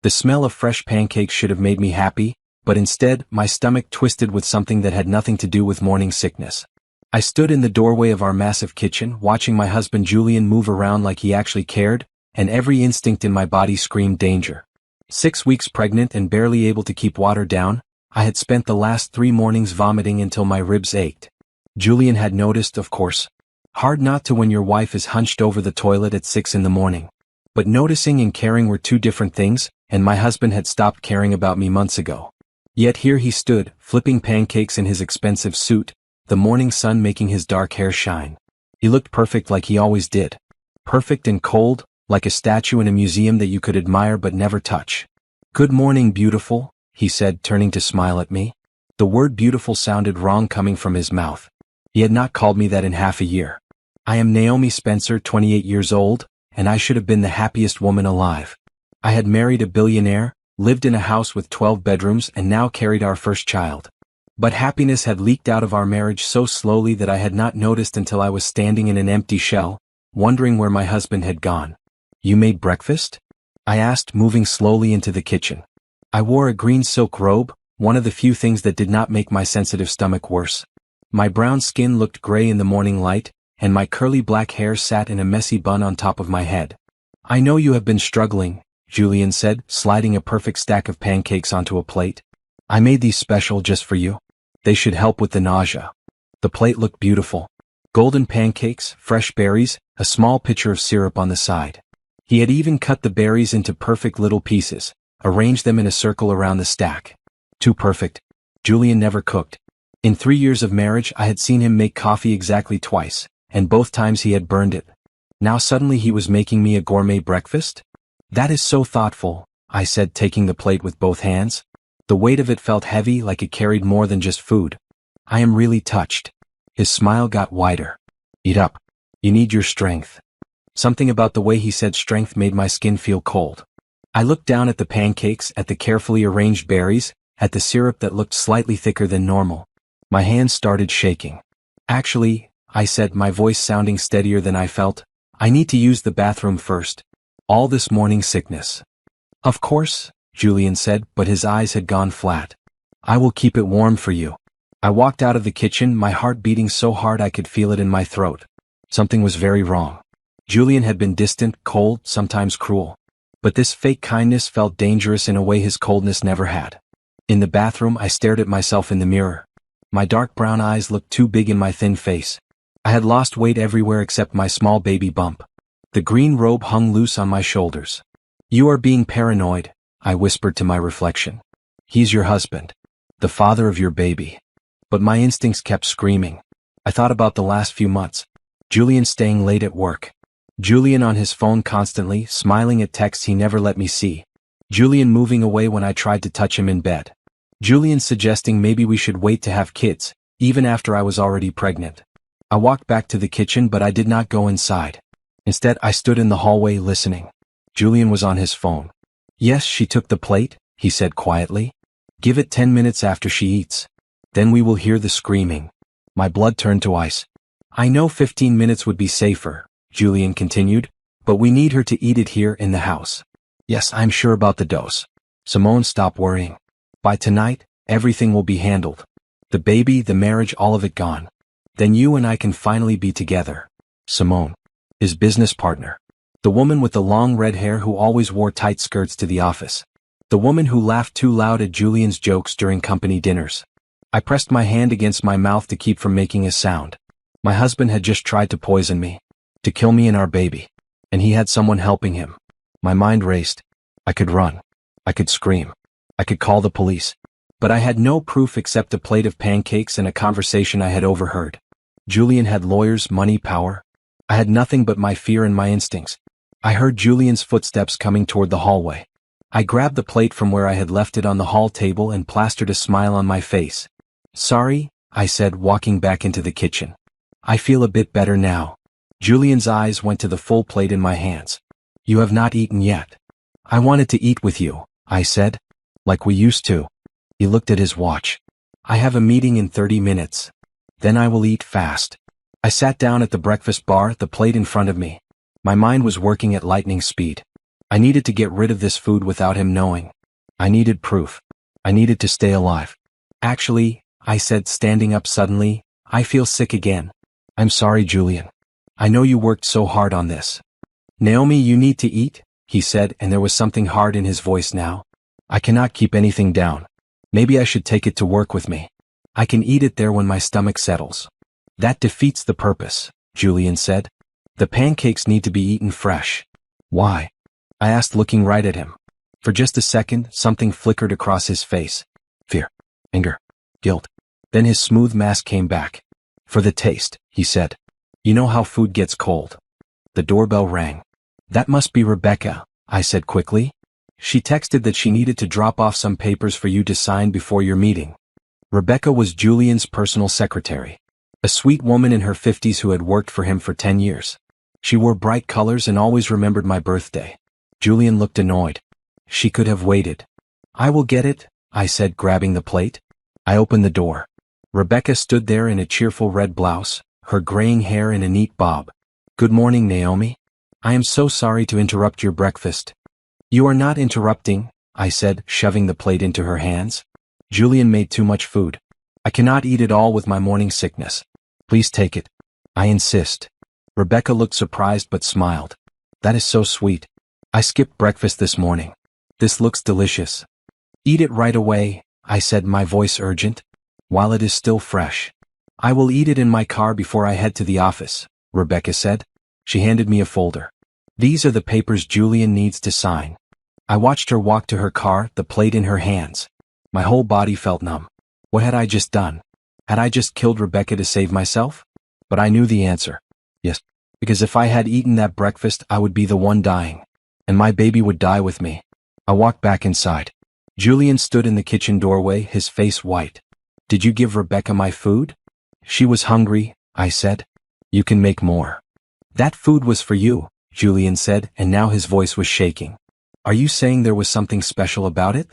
The smell of fresh pancakes should have made me happy, but instead, my stomach twisted with something that had nothing to do with morning sickness. I stood in the doorway of our massive kitchen, watching my husband Julian move around like he actually cared, and every instinct in my body screamed danger. 6 weeks pregnant and barely able to keep water down, I had spent the last 3 mornings vomiting until my ribs ached. Julian had noticed, of course. Hard not to when your wife is hunched over the toilet at 6 in the morning. But noticing and caring were two different things, and my husband had stopped caring about me months ago. Yet here he stood, flipping pancakes in his expensive suit, the morning sun making his dark hair shine. He looked perfect like he always did. Perfect and cold, like a statue in a museum that you could admire but never touch. "Good morning, beautiful," he said, turning to smile at me. The word beautiful sounded wrong coming from his mouth. He had not called me that in half a year. I am Naomi Spencer, 28 years old, and I should have been the happiest woman alive. I had married a billionaire, lived in a house with 12 bedrooms, and now carried our first child. But happiness had leaked out of our marriage so slowly that I had not noticed until I was standing in an empty shell, wondering where my husband had gone. "You made breakfast?" I asked, moving slowly into the kitchen. I wore a green silk robe, one of the few things that did not make my sensitive stomach worse. My brown skin looked gray in the morning light, and my curly black hair sat in a messy bun on top of my head. "I know you have been struggling," Julian said, sliding a perfect stack of pancakes onto a plate. "I made these special just for you. They should help with the nausea." The plate looked beautiful. Golden pancakes, fresh berries, a small pitcher of syrup on the side. He had even cut the berries into perfect little pieces, arranged them in a circle around the stack. Too perfect. Julian never cooked. In 3 years of marriage I had seen him make coffee exactly twice, and both times he had burned it. Now suddenly he was making me a gourmet breakfast? "That is so thoughtful," I said, taking the plate with both hands. The weight of it felt heavy, like it carried more than just food. "I am really touched." His smile got wider. "Eat up. You need your strength." Something about the way he said strength made my skin feel cold. I looked down at the pancakes, at the carefully arranged berries, at the syrup that looked slightly thicker than normal. My hands started shaking. "Actually," I said, my voice sounding steadier than I felt, "I need to use the bathroom first. All this morning sickness." "Of course," Julian said, but his eyes had gone flat. "I will keep it warm for you." I walked out of the kitchen, my heart beating so hard I could feel it in my throat. Something was very wrong. Julian had been distant, cold, sometimes cruel. But this fake kindness felt dangerous in a way his coldness never had. In the bathroom, I stared at myself in the mirror. My dark brown eyes looked too big in my thin face. I had lost weight everywhere except my small baby bump. The green robe hung loose on my shoulders. "You are being paranoid," I whispered to my reflection. "He's your husband. The father of your baby." But my instincts kept screaming. I thought about the last few months. Julian staying late at work. Julian on his phone constantly, smiling at texts he never let me see. Julian moving away when I tried to touch him in bed. Julian suggesting maybe we should wait to have kids, even after I was already pregnant. I walked back to the kitchen, but I did not go inside. Instead, I stood in the hallway listening. Julian was on his phone. "Yes, she took the plate," he said quietly. "Give it 10 minutes after she eats. Then we will hear the screaming." My blood turned to ice. "I know 15 minutes would be safer," Julian continued, "but we need her to eat it here in the house." "Yes, I'm sure about the dose. Simone, stop worrying. By tonight, everything will be handled. The baby, the marriage, all of it gone. Then you and I can finally be together." Simone. His business partner. The woman with the long red hair who always wore tight skirts to the office. The woman who laughed too loud at Julian's jokes during company dinners. I pressed my hand against my mouth to keep from making a sound. My husband had just tried to poison me. To kill me and our baby. And he had someone helping him. My mind raced. I could run. I could scream. I could call the police. But I had no proof except a plate of pancakes and a conversation I had overheard. Julian had lawyers, money, power. I had nothing but my fear and my instincts. I heard Julian's footsteps coming toward the hallway. I grabbed the plate from where I had left it on the hall table and plastered a smile on my face. "Sorry," I said, walking back into the kitchen. "I feel a bit better now." Julian's eyes went to the full plate in my hands. "You have not eaten yet." "I wanted to eat with you," I said. "Like we used to." He looked at his watch. "I have a meeting in 30 minutes. Then I will eat fast." I sat down at the breakfast bar, the plate in front of me. My mind was working at lightning speed. I needed to get rid of this food without him knowing. I needed proof. I needed to stay alive. Actually, I said, standing up suddenly, I feel sick again. I'm sorry, Julian. I know you worked so hard on this. Naomi, you need to eat, he said, and there was something hard in his voice now. I cannot keep anything down. Maybe I should take it to work with me. I can eat it there when my stomach settles. That defeats the purpose, Julian said. The pancakes need to be eaten fresh. Why? I asked, looking right at him. For just a second, something flickered across his face. Fear, anger, guilt. Then his smooth mask came back. For the taste, he said. You know how food gets cold. The doorbell rang. That must be Rebecca, I said quickly. She texted that she needed to drop off some papers for you to sign before your meeting. Rebecca was Julian's personal secretary. A sweet woman in her 50s who had worked for him for 10 years. She wore bright colors and always remembered my birthday. Julian looked annoyed. She could have waited. I will get it, I said, grabbing the plate. I opened the door. Rebecca stood there in a cheerful red blouse, her graying hair in a neat bob. Good morning, Naomi. I am so sorry to interrupt your breakfast. You are not interrupting, I said, shoving the plate into her hands. Julian made too much food. I cannot eat it all with my morning sickness. Please take it. I insist. Rebecca looked surprised but smiled. That is so sweet. I skipped breakfast this morning. This looks delicious. Eat it right away, I said, my voice urgent. While it is still fresh. I will eat it in my car before I head to the office, Rebecca said. She handed me a folder. These are the papers Julian needs to sign. I watched her walk to her car, the plate in her hands. My whole body felt numb. What had I just done? Had I just killed Rebecca to save myself? But I knew the answer. Yes, because if I had eaten that breakfast, I would be the one dying. And my baby would die with me. I walked back inside. Julian stood in the kitchen doorway, his face white. Did you give Rebecca my food? She was hungry, I said. You can make more. That food was for you, Julian said, and now his voice was shaking. Are you saying there was something special about it?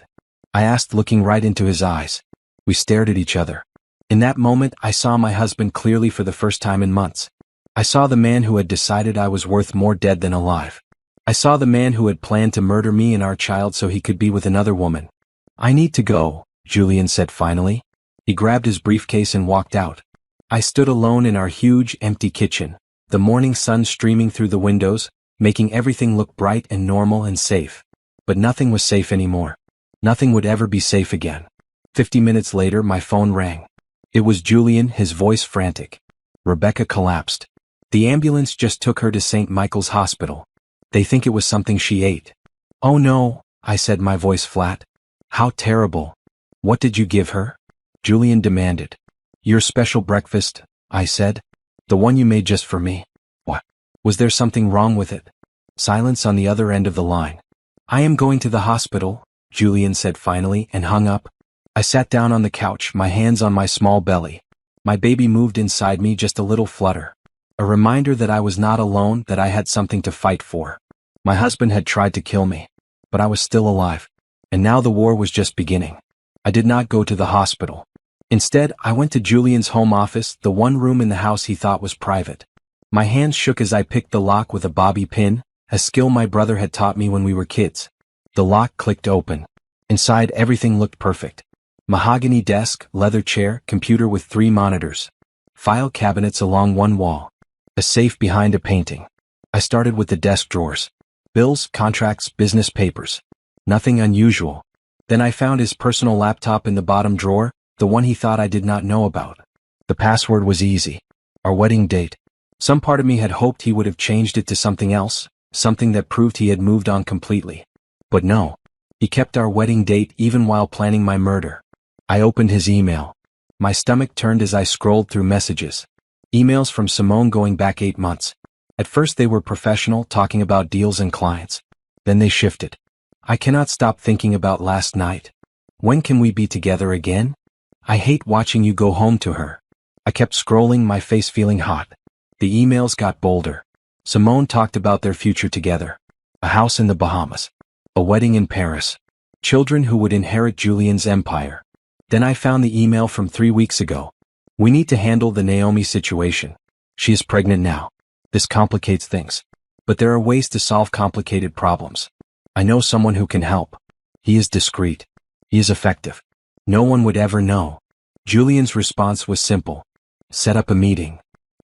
I asked, looking right into his eyes. We stared at each other. In that moment, I saw my husband clearly for the first time in months. I saw the man who had decided I was worth more dead than alive. I saw the man who had planned to murder me and our child so he could be with another woman. I need to go, Julian said finally. He grabbed his briefcase and walked out. I stood alone in our huge, empty kitchen, the morning sun streaming through the windows, making everything look bright and normal and safe. But nothing was safe anymore. Nothing would ever be safe again. 50 minutes later, my phone rang. It was Julian, his voice frantic. Rebecca collapsed. The ambulance just took her to St. Michael's Hospital. They think it was something she ate. Oh no, I said, my voice flat. How terrible. What did you give her? Julian demanded. Your special breakfast, I said. The one you made just for me. What? Was there something wrong with it? Silence on the other end of the line. I am going to the hospital, Julian said finally, and hung up. I sat down on the couch, my hands on my small belly. My baby moved inside me, just a little flutter. A reminder that I was not alone, that I had something to fight for. My husband had tried to kill me, but I was still alive. And now the war was just beginning. I did not go to the hospital. Instead, I went to Julian's home office, the one room in the house he thought was private. My hands shook as I picked the lock with a bobby pin, a skill my brother had taught me when we were kids. The lock clicked open. Inside, everything looked perfect. Mahogany desk, leather chair, computer with 3 monitors. File cabinets along one wall. A safe behind a painting. I started with the desk drawers. Bills, contracts, business papers. Nothing unusual. Then I found his personal laptop in the bottom drawer, the one he thought I did not know about. The password was easy. Our wedding date. Some part of me had hoped he would have changed it to something else, something that proved he had moved on completely. But no. He kept our wedding date even while planning my murder. I opened his email. My stomach turned as I scrolled through messages. Emails from Simone going back 8 months. At first they were professional, talking about deals and clients. Then they shifted. I cannot stop thinking about last night. When can we be together again? I hate watching you go home to her. I kept scrolling, my face feeling hot. The emails got bolder. Simone talked about their future together. A house in the Bahamas. A wedding in Paris. Children who would inherit Julian's empire. Then I found the email from 3 weeks ago. We need to handle the Naomi situation. She is pregnant now. This complicates things. But there are ways to solve complicated problems. I know someone who can help. He is discreet. He is effective. No one would ever know. Julian's response was simple. Set up a meeting.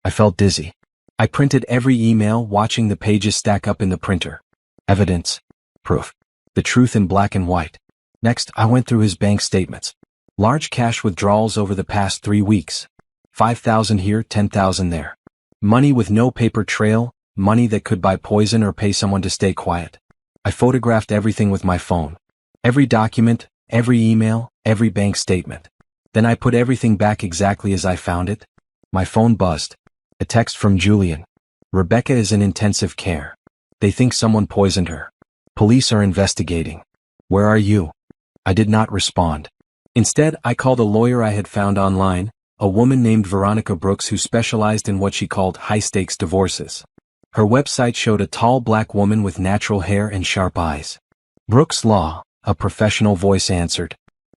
I felt dizzy. I printed every email, watching the pages stack up in the printer. Evidence. Proof. The truth in black and white. Next, I went through his bank statements. Large cash withdrawals over the past 3 weeks. 5,000 here, 10,000 there. Money with no paper trail, money that could buy poison or pay someone to stay quiet. I photographed everything with my phone. Every document, every email, every bank statement. Then I put everything back exactly as I found it. My phone buzzed. A text from Julian. Rebecca is in intensive care. They think someone poisoned her. Police are investigating. Where are you? I did not respond. Instead, I called a lawyer I had found online, a woman named Veronica Brooks who specialized in what she called high-stakes divorces. Her website showed a tall black woman with natural hair and sharp eyes. Brooks Law, a professional voice answered.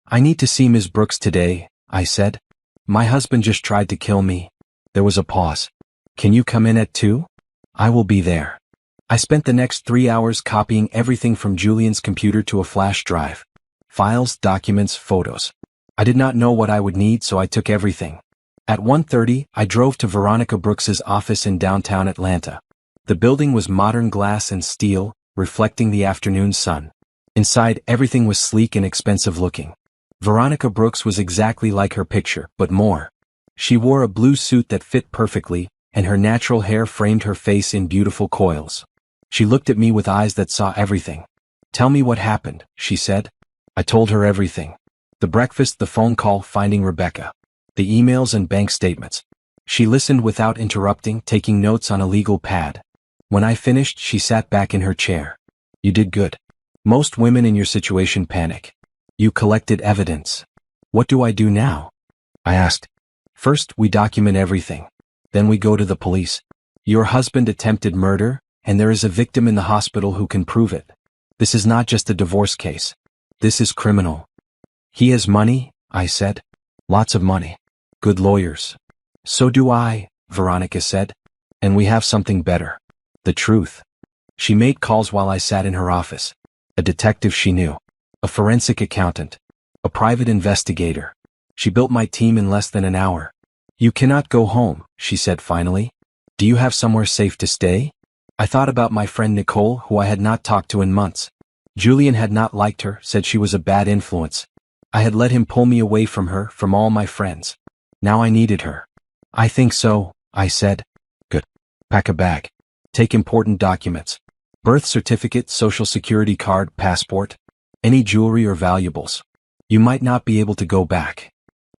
I need to see Ms. Brooks today, I said. My husband just tried to kill me. There was a pause. Can you come in at 2? I will be there. I spent the next 3 hours copying everything from Julian's computer to a flash drive. Files, documents, photos. I did not know what I would need, so I took everything. At 1:30, I drove to Veronica Brooks's office in downtown Atlanta. The building was modern glass and steel, reflecting the afternoon sun. Inside, everything was sleek and expensive looking. Veronica Brooks was exactly like her picture, but more. She wore a blue suit that fit perfectly, and her natural hair framed her face in beautiful coils. She looked at me with eyes that saw everything. Tell me what happened, she said. I told her everything. The breakfast, the phone call, finding Rebecca. The emails and bank statements. She listened without interrupting, taking notes on a legal pad. When I finished, she sat back in her chair. You did good. Most women in your situation panic. You collected evidence. What do I do now? I asked. First, we document everything. Then we go to the police. Your husband attempted murder, and there is a victim in the hospital who can prove it. This is not just a divorce case. This is criminal. He has money, I said. Lots of money. Good lawyers. So do I, Veronica said. And we have something better. The truth. She made calls while I sat in her office. A detective she knew. A forensic accountant. A private investigator. She built my team in less than an hour. You cannot go home, she said finally. Do you have somewhere safe to stay? I thought about my friend Nicole, who I had not talked to in months. Julian had not liked her, said she was a bad influence. I had let him pull me away from her, from all my friends. Now I needed her. I think so, I said. Good. Pack a bag. Take important documents. Birth certificate, social security card, passport. Any jewelry or valuables. You might not be able to go back.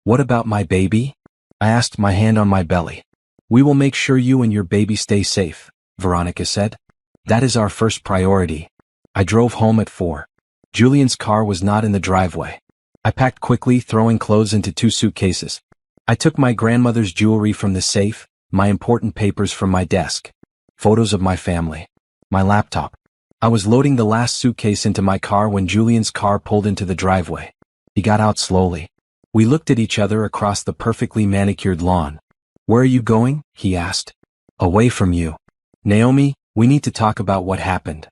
What about my baby? I asked, my hand on my belly. We will make sure you and your baby stay safe, Veronica said. That is our first priority. I drove home at 4. Julian's car was not in the driveway. I packed quickly, throwing clothes into 2 suitcases. I took my grandmother's jewelry from the safe, my important papers from my desk, photos of my family, my laptop. I was loading the last suitcase into my car when Julian's car pulled into the driveway. He got out slowly. We looked at each other across the perfectly manicured lawn. Where are you going? He asked. Away from you. Naomi, we need to talk about what happened.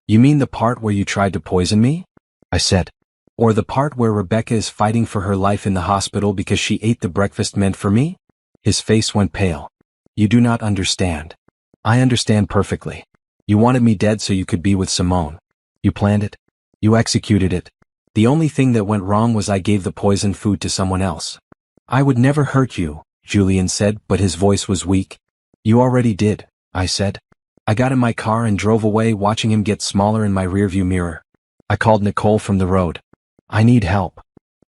You mean the part where you tried to poison me? I said. Or the part where Rebecca is fighting for her life in the hospital because she ate the breakfast meant for me? His face went pale. You do not understand. I understand perfectly. You wanted me dead so you could be with Simone. You planned it. You executed it. The only thing that went wrong was I gave the poisoned food to someone else. I would never hurt you, Julian said, but his voice was weak. You already did, I said. I got in my car and drove away, watching him get smaller in my rearview mirror. I called Nicole from the road. I need help.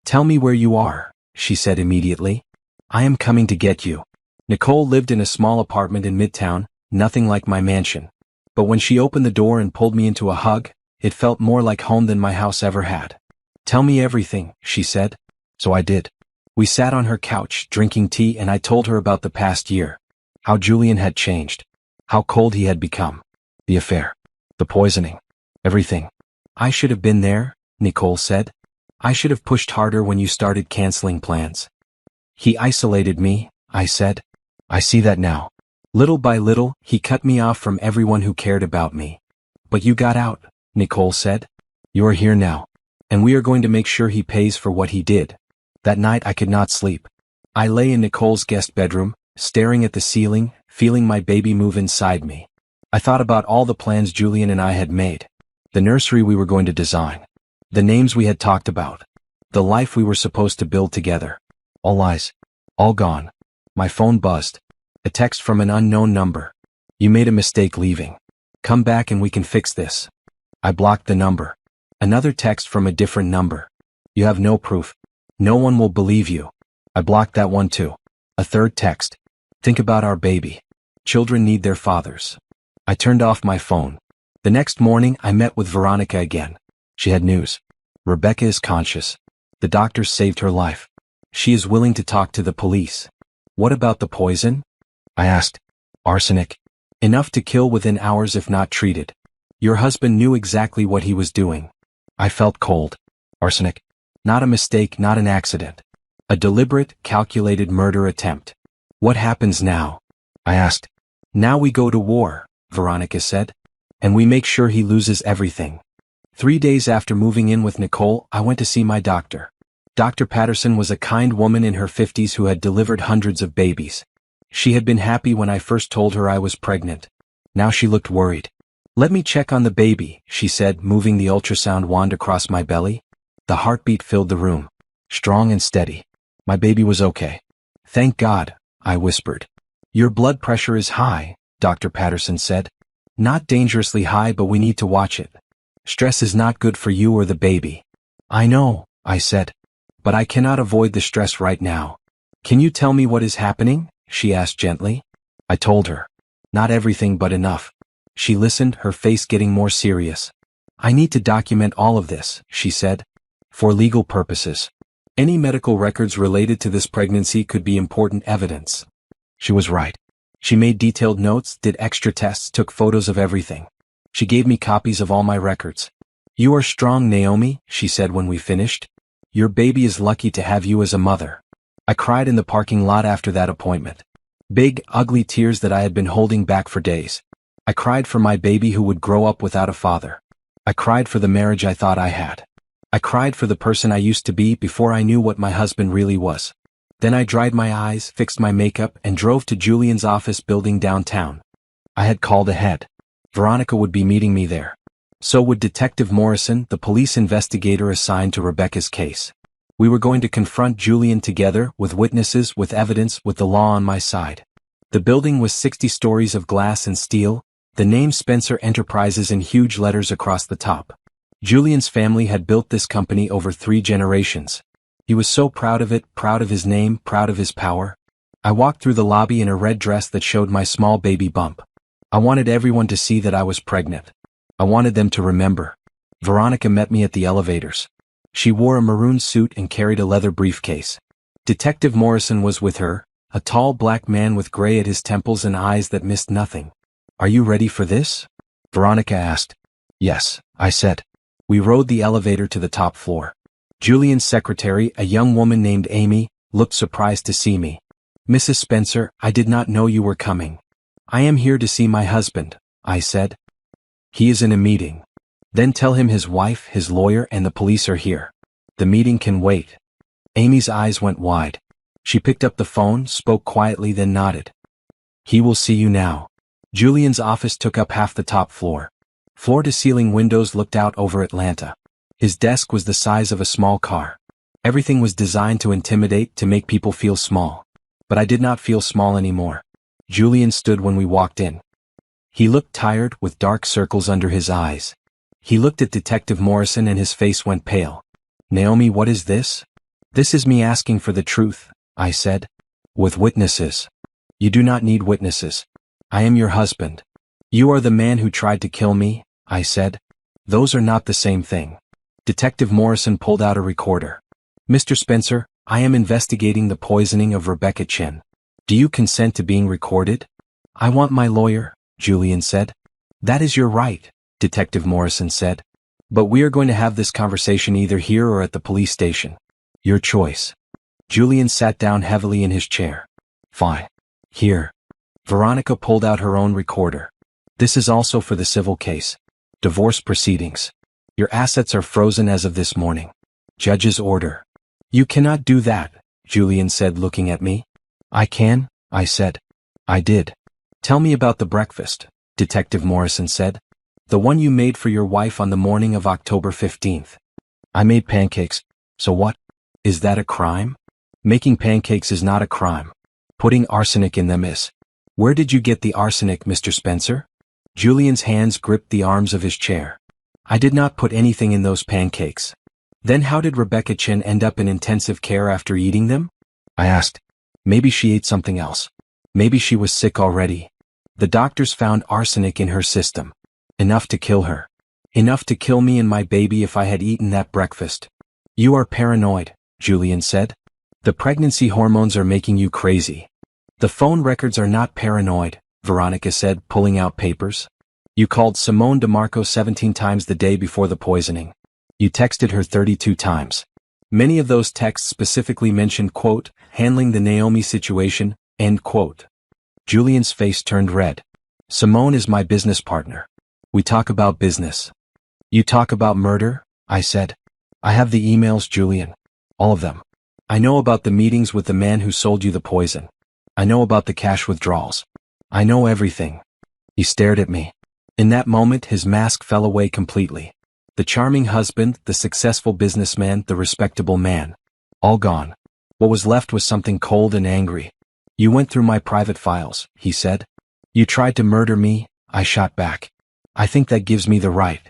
Tell me where you are, she said immediately. I am coming to get you. Nicole lived in a small apartment in Midtown, nothing like my mansion. But when she opened the door and pulled me into a hug, it felt more like home than my house ever had. Tell me everything, she said. So I did. We sat on her couch, drinking tea, and I told her about the past year. How Julian had changed. How cold he had become. The affair. The poisoning. Everything. I should have been there, Nicole said. I should have pushed harder when you started canceling plans. He isolated me, I said. I see that now. Little by little, he cut me off from everyone who cared about me. But you got out, Nicole said. You are here now. And we are going to make sure he pays for what he did. That night I could not sleep. I lay in Nicole's guest bedroom, staring at the ceiling, feeling my baby move inside me. I thought about all the plans Julian and I had made. The nursery we were going to design. The names we had talked about. The life we were supposed to build together. All lies. All gone. My phone buzzed. A text from an unknown number. You made a mistake leaving. Come back and we can fix this. I blocked the number. Another text from a different number. You have no proof. No one will believe you. I blocked that one too. A third text. Think about our baby. Children need their fathers. I turned off my phone. The next morning I met with Veronica again. She had news. Rebecca is conscious. The doctors saved her life. She is willing to talk to the police. What about the poison? I asked. Arsenic. Enough to kill within hours if not treated. Your husband knew exactly what he was doing. I felt cold. Arsenic. Not a mistake, not an accident. A deliberate, calculated murder attempt. What happens now? I asked. Now we go to war, Veronica said. And we make sure he loses everything. 3 days after moving in with Nicole, I went to see my doctor. Dr. Patterson was a kind woman in her 50s who had delivered hundreds of babies. She had been happy when I first told her I was pregnant. Now she looked worried. Let me check on the baby, she said, moving the ultrasound wand across my belly. The heartbeat filled the room. Strong and steady. My baby was okay. Thank God, I whispered. Your blood pressure is high, Dr. Patterson said. Not dangerously high, but we need to watch it. Stress is not good for you or the baby. I know, I said. But I cannot avoid the stress right now. Can you tell me what is happening? She asked gently. I told her. Not everything, but enough. She listened, her face getting more serious. I need to document all of this, she said. For legal purposes. Any medical records related to this pregnancy could be important evidence. She was right. She made detailed notes, did extra tests, took photos of everything. She gave me copies of all my records. You are strong, Naomi, she said when we finished. Your baby is lucky to have you as a mother. I cried in the parking lot after that appointment. Big, ugly tears that I had been holding back for days. I cried for my baby who would grow up without a father. I cried for the marriage I thought I had. I cried for the person I used to be before I knew what my husband really was. Then I dried my eyes, fixed my makeup, and drove to Julian's office building downtown. I had called ahead. Veronica would be meeting me there. So would Detective Morrison, the police investigator assigned to Rebecca's case. We were going to confront Julian together, with witnesses, with evidence, with the law on my side. The building was 60 stories of glass and steel, the name Spencer Enterprises in huge letters across the top. Julian's family had built this company over 3 generations. He was so proud of it, proud of his name, proud of his power. I walked through the lobby in a red dress that showed my small baby bump. I wanted everyone to see that I was pregnant. I wanted them to remember. Veronica met me at the elevators. She wore a maroon suit and carried a leather briefcase. Detective Morrison was with her, a tall black man with gray at his temples and eyes that missed nothing. Are you ready for this? Veronica asked. Yes, I said. We rode the elevator to the top floor. Julian's secretary, a young woman named Amy, looked surprised to see me. Mrs. Spencer, I did not know you were coming. I am here to see my husband, I said. He is in a meeting. Then tell him his wife, his lawyer, and the police are here. The meeting can wait. Amy's eyes went wide. She picked up the phone, spoke quietly, then nodded. He will see you now. Julian's office took up half the top floor. Floor-to-ceiling windows looked out over Atlanta. His desk was the size of a small car. Everything was designed to intimidate, to make people feel small. But I did not feel small anymore. Julian stood when we walked in. He looked tired, with dark circles under his eyes. He looked at Detective Morrison and his face went pale. Naomi, what is this? This is me asking for the truth, I said. With witnesses. You do not need witnesses. I am your husband. You are the man who tried to kill me, I said. Those are not the same thing. Detective Morrison pulled out a recorder. Mr. Spencer, I am investigating the poisoning of Rebecca Chin. Do you consent to being recorded? I want my lawyer, Julian said. That is your right, Detective Morrison said. But we are going to have this conversation either here or at the police station. Your choice. Julian sat down heavily in his chair. Fine. Here. Veronica pulled out her own recorder. This is also for the civil case. Divorce proceedings. Your assets are frozen as of this morning. Judge's order. You cannot do that, Julian said, looking at me. I can, I said. I did. Tell me about the breakfast, Detective Morrison said. The one you made for your wife on the morning of October 15th. I made pancakes. So what? Is that a crime? Making pancakes is not a crime. Putting arsenic in them is. Where did you get the arsenic, Mr. Spencer? Julian's hands gripped the arms of his chair. I did not put anything in those pancakes. Then how did Rebecca Chin end up in intensive care after eating them? I asked. Maybe she ate something else. Maybe she was sick already. The doctors found arsenic in her system. Enough to kill her. Enough to kill me and my baby if I had eaten that breakfast. You are paranoid, Julian said. The pregnancy hormones are making you crazy. The phone records are not paranoid, Veronica said, pulling out papers. You called Simone DeMarco 17 times the day before the poisoning. You texted her 32 times. Many of those texts specifically mentioned, quote, handling the Naomi situation, end quote. Julian's face turned red. Simone is my business partner. We talk about business. You talk about murder? I said. I have the emails, Julian. All of them. I know about the meetings with the man who sold you the poison. I know about the cash withdrawals. I know everything. He stared at me. In that moment, his mask fell away completely. The charming husband, the successful businessman, the respectable man. All gone. What was left was something cold and angry. You went through my private files, he said. You tried to murder me, I shot back. I think that gives me the right.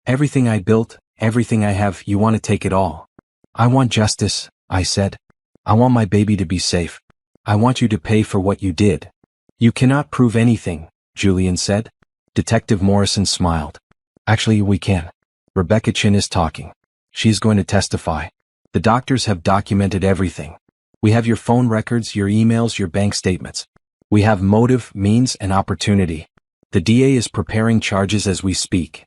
Everything I built, everything I have, you want to take it all. I want justice, I said. I want my baby to be safe. I want you to pay for what you did. You cannot prove anything, Julian said. Detective Morrison smiled. Actually, we can. Rebecca Chin is talking. She's going to testify. The doctors have documented everything. We have your phone records, your emails, your bank statements. We have motive, means, and opportunity. The DA is preparing charges as we speak.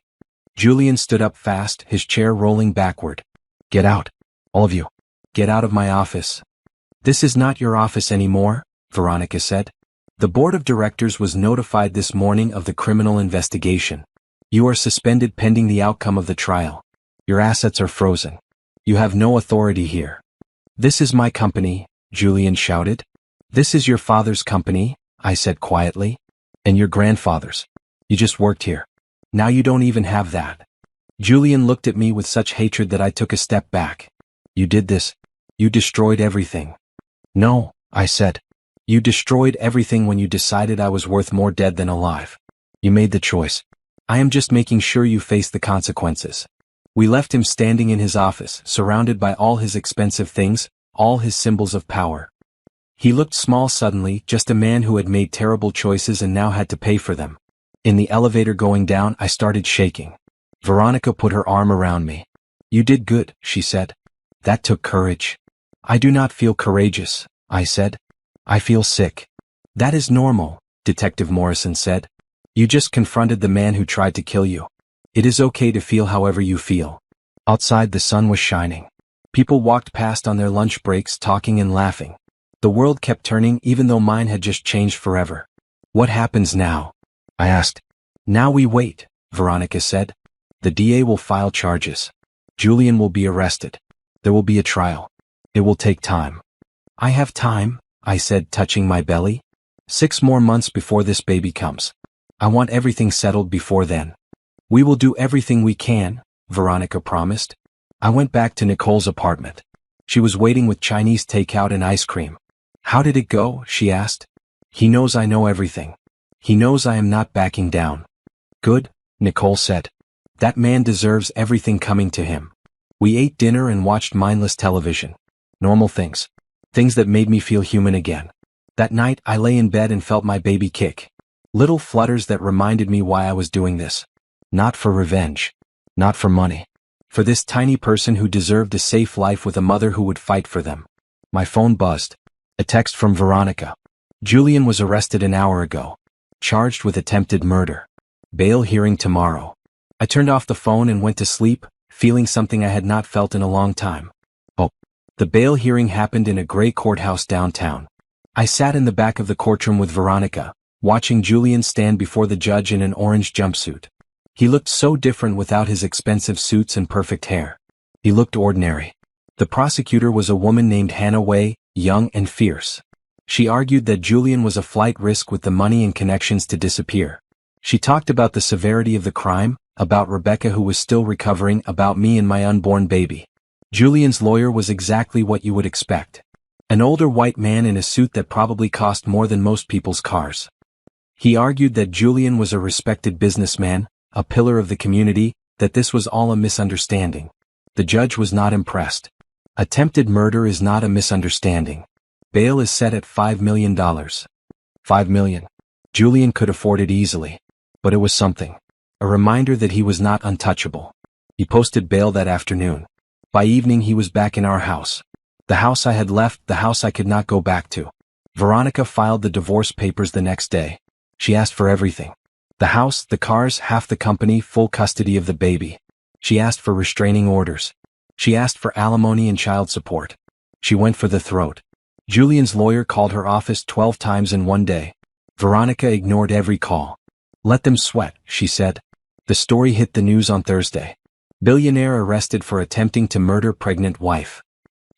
Julian stood up fast, his chair rolling backward. Get out. All of you. Get out of my office. This is not your office anymore, Veronica said. The board of directors was notified this morning of the criminal investigation. You are suspended pending the outcome of the trial. Your assets are frozen. You have no authority here. This is my company, Julian shouted. This is your father's company, I said quietly. And your grandfather's. You just worked here. Now you don't even have that. Julian looked at me with such hatred that I took a step back. You did this. You destroyed everything. No, I said. You destroyed everything when you decided I was worth more dead than alive. You made the choice. I am just making sure you face the consequences. We left him standing in his office, surrounded by all his expensive things, all his symbols of power. He looked small suddenly, just a man who had made terrible choices and now had to pay for them. In the elevator going down, I started shaking. Veronica put her arm around me. You did good, she said. That took courage. I do not feel courageous, I said. I feel sick. That is normal, Detective Morrison said. You just confronted the man who tried to kill you. It is okay to feel however you feel. Outside the sun was shining. People walked past on their lunch breaks talking and laughing. The world kept turning even though mine had just changed forever. What happens now? I asked. Now we wait, Veronica said. The DA will file charges. Julian will be arrested. There will be a trial. It will take time. I have time, I said, touching my belly. 6 more months before this baby comes. I want everything settled before then. We will do everything we can, Veronica promised. I went back to Nicole's apartment. She was waiting with Chinese takeout and ice cream. How did it go? She asked. He knows I know everything. He knows I am not backing down. Good, Nicole said. That man deserves everything coming to him. We ate dinner and watched mindless television. Normal things. Things that made me feel human again. That night I lay in bed and felt my baby kick. Little flutters that reminded me why I was doing this. Not for revenge. Not for money. For this tiny person who deserved a safe life with a mother who would fight for them. My phone buzzed. A text from Veronica. Julian was arrested an hour ago. Charged with attempted murder. Bail hearing tomorrow. I turned off the phone and went to sleep, feeling something I had not felt in a long time. Oh. The bail hearing happened in a gray courthouse downtown. I sat in the back of the courtroom with Veronica, watching Julian stand before the judge in an orange jumpsuit. He looked so different without his expensive suits and perfect hair. He looked ordinary. The prosecutor was a woman named Hannah Way, young and fierce. She argued that Julian was a flight risk with the money and connections to disappear. She talked about the severity of the crime, about Rebecca who was still recovering, about me and my unborn baby. Julian's lawyer was exactly what you would expect. An older white man in a suit that probably cost more than most people's cars. He argued that Julian was a respected businessman, a pillar of the community, that this was all a misunderstanding. The judge was not impressed. Attempted murder is not a misunderstanding. Bail is set at $5 million. $5 million. Julian could afford it easily. But it was something. A reminder that he was not untouchable. He posted bail that afternoon. By evening he was back in our house. The house I had left, the house I could not go back to. Veronica filed the divorce papers the next day. She asked for everything. The house, the cars, half the company, full custody of the baby. She asked for restraining orders. She asked for alimony and child support. She went for the throat. Julian's lawyer called her office 12 times in one day. Veronica ignored every call. Let them sweat, she said. The story hit the news on Thursday. Billionaire arrested for attempting to murder pregnant wife.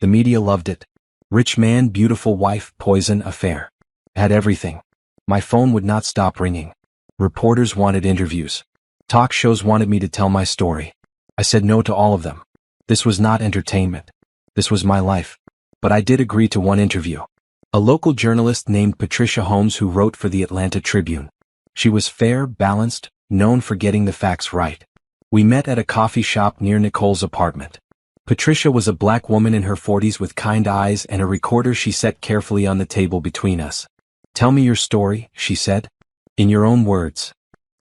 The media loved it. Rich man, beautiful wife, poison affair. Had everything. My phone would not stop ringing. Reporters wanted interviews. Talk shows wanted me to tell my story. I said no to all of them. This was not entertainment. This was my life. But I did agree to one interview. A local journalist named Patricia Holmes who wrote for the Atlanta Tribune. She was fair, balanced, known for getting the facts right. We met at a coffee shop near Nicole's apartment. Patricia was a black woman in her 40s with kind eyes and a recorder she set carefully on the table between us. Tell me your story, she said. In your own words.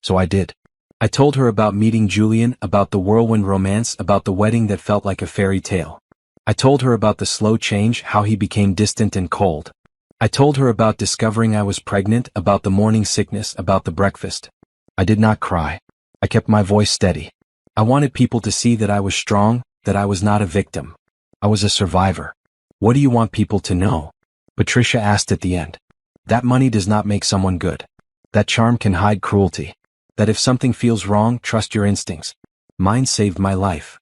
So I did. I told her about meeting Julian, about the whirlwind romance, about the wedding that felt like a fairy tale. I told her about the slow change, how he became distant and cold. I told her about discovering I was pregnant, about the morning sickness, about the breakfast. I did not cry. I kept my voice steady. I wanted people to see that I was strong, that I was not a victim. I was a survivor. What do you want people to know? Patricia asked at the end. That money does not make someone good. That charm can hide cruelty. That if something feels wrong, trust your instincts. Mine saved my life.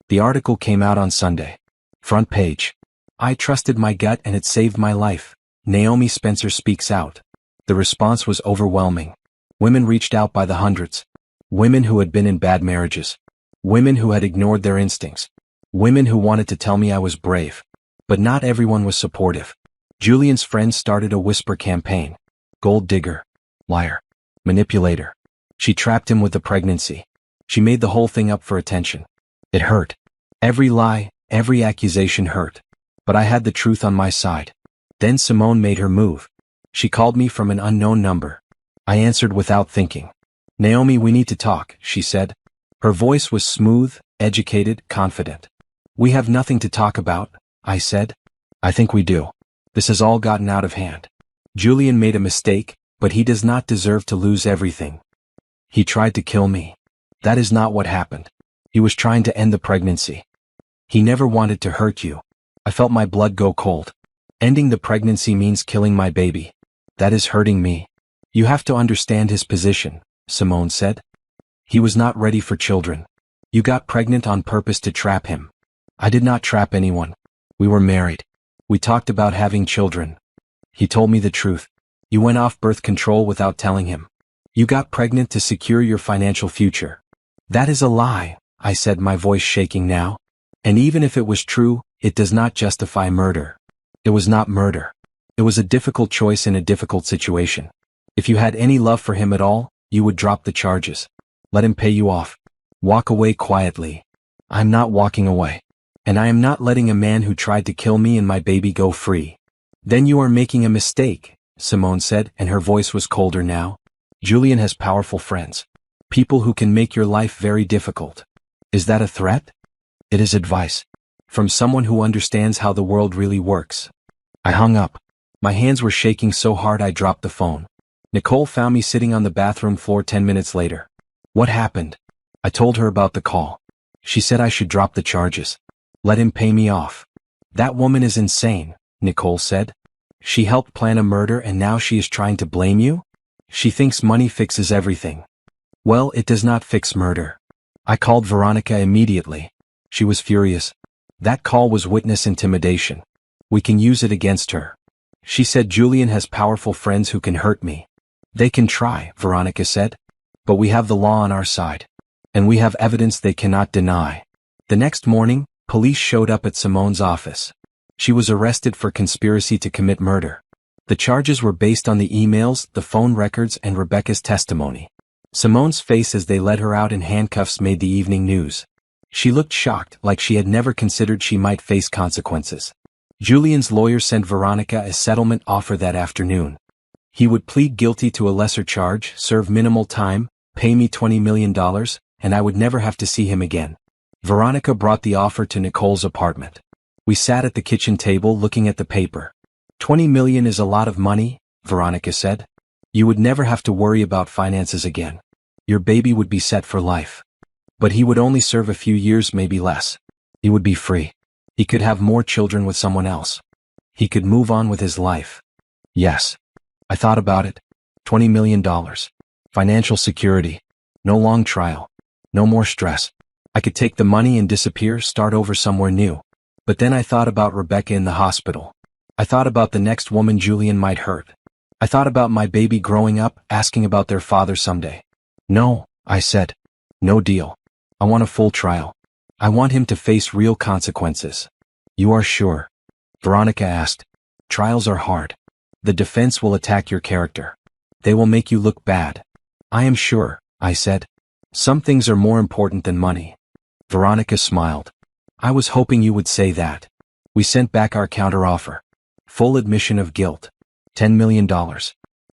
The article came out on Sunday. Front page. I trusted my gut and it saved my life. Naomi Spencer speaks out. The response was overwhelming. Women reached out by the hundreds. Women who had been in bad marriages. Women who had ignored their instincts. Women who wanted to tell me I was brave. But not everyone was supportive. Julian's friends started a whisper campaign. Gold digger. Liar. Manipulator. She trapped him with the pregnancy. She made the whole thing up for attention. It hurt. Every lie, every accusation hurt. But I had the truth on my side. Then Simone made her move. She called me from an unknown number. I answered without thinking. Naomi, we need to talk, she said. Her voice was smooth, educated, confident. We have nothing to talk about, I said. I think we do. This has all gotten out of hand. Julian made a mistake, but he does not deserve to lose everything. He tried to kill me. That is not what happened. He was trying to end the pregnancy. He never wanted to hurt you. I felt my blood go cold. Ending the pregnancy means killing my baby. That is hurting me. You have to understand his position, Simone said. He was not ready for children. You got pregnant on purpose to trap him. I did not trap anyone. We were married. We talked about having children. He told me the truth. You went off birth control without telling him. You got pregnant to secure your financial future. That is a lie, I said, my voice shaking now. And even if it was true, it does not justify murder. It was not murder. It was a difficult choice in a difficult situation. If you had any love for him at all, you would drop the charges. Let him pay you off. Walk away quietly. I'm not walking away. And I am not letting a man who tried to kill me and my baby go free. Then you are making a mistake, Simone said, and her voice was colder now. Julian has powerful friends. People who can make your life very difficult. Is that a threat? It is advice. From someone who understands how the world really works. I hung up. My hands were shaking so hard I dropped the phone. Nicole found me sitting on the bathroom floor 10 minutes later. What happened? I told her about the call. She said I should drop the charges. Let him pay me off. That woman is insane, Nicole said. She helped plan a murder and now she is trying to blame you? She thinks money fixes everything. Well, it does not fix murder. I called Veronica immediately. She was furious. That call was witness intimidation. We can use it against her. She said Julian has powerful friends who can hurt me. They can try, Veronica said. But we have the law on our side. And we have evidence they cannot deny. The next morning, police showed up at Simone's office. She was arrested for conspiracy to commit murder. The charges were based on the emails, the phone records, and Rebecca's testimony. Simone's face as they led her out in handcuffs made the evening news. She looked shocked, like she had never considered she might face consequences. Julian's lawyer sent Veronica a settlement offer that afternoon. He would plead guilty to a lesser charge, serve minimal time, pay me $20 million, and I would never have to see him again. Veronica brought the offer to Nicole's apartment. We sat at the kitchen table looking at the paper. $20 million is a lot of money, Veronica said. You would never have to worry about finances again. Your baby would be set for life. But he would only serve a few years, maybe less. He would be free. He could have more children with someone else. He could move on with his life. Yes. I thought about it. $20 million. Financial security. No long trial. No more stress. I could take the money and disappear, start over somewhere new. But then I thought about Rebecca in the hospital. I thought about the next woman Julian might hurt. I thought about my baby growing up, asking about their father someday. No, I said. No deal. I want a full trial. I want him to face real consequences. You are sure? Veronica asked. Trials are hard. The defense will attack your character. They will make you look bad. I am sure, I said. Some things are more important than money. Veronica smiled. I was hoping you would say that. We sent back our counteroffer. Full admission of guilt. $10 million.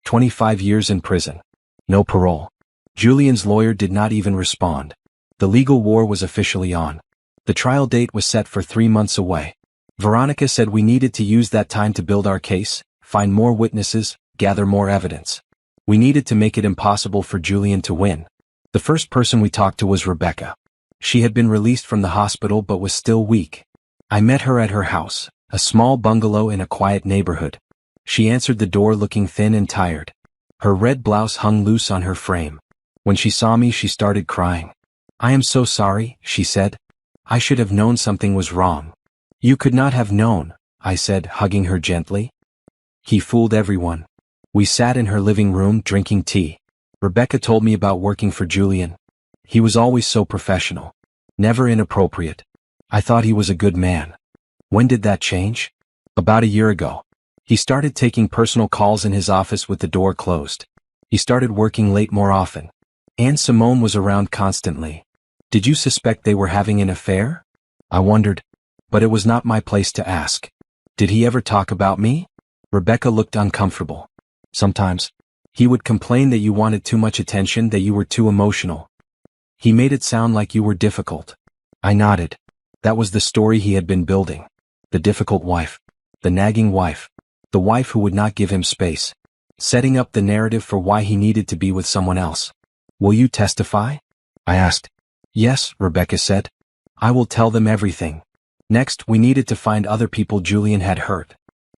25 years in prison. No parole. Julian's lawyer did not even respond. The legal war was officially on. The trial date was set for 3 months away. Veronica said we needed to use that time to build our case, find more witnesses, gather more evidence. We needed to make it impossible for Julian to win. The first person we talked to was Rebecca. She had been released from the hospital but was still weak. I met her at her house, a small bungalow in a quiet neighborhood. She answered the door looking thin and tired. Her red blouse hung loose on her frame. When she saw me, she started crying. I am so sorry, she said. I should have known something was wrong. You could not have known, I said, hugging her gently. He fooled everyone. We sat in her living room drinking tea. Rebecca told me about working for Julian. He was always so professional. Never inappropriate. I thought he was a good man. When did that change? About a year ago. He started taking personal calls in his office with the door closed. He started working late more often. And Simone was around constantly. Did you suspect they were having an affair? I wondered. But it was not my place to ask. Did he ever talk about me? Rebecca looked uncomfortable. Sometimes. He would complain that you wanted too much attention, that you were too emotional. He made it sound like you were difficult. I nodded. That was the story he had been building. The difficult wife. The nagging wife. The wife who would not give him space. Setting up the narrative for why he needed to be with someone else. Will you testify? I asked. Yes, Rebecca said. I will tell them everything. Next, we needed to find other people Julian had hurt.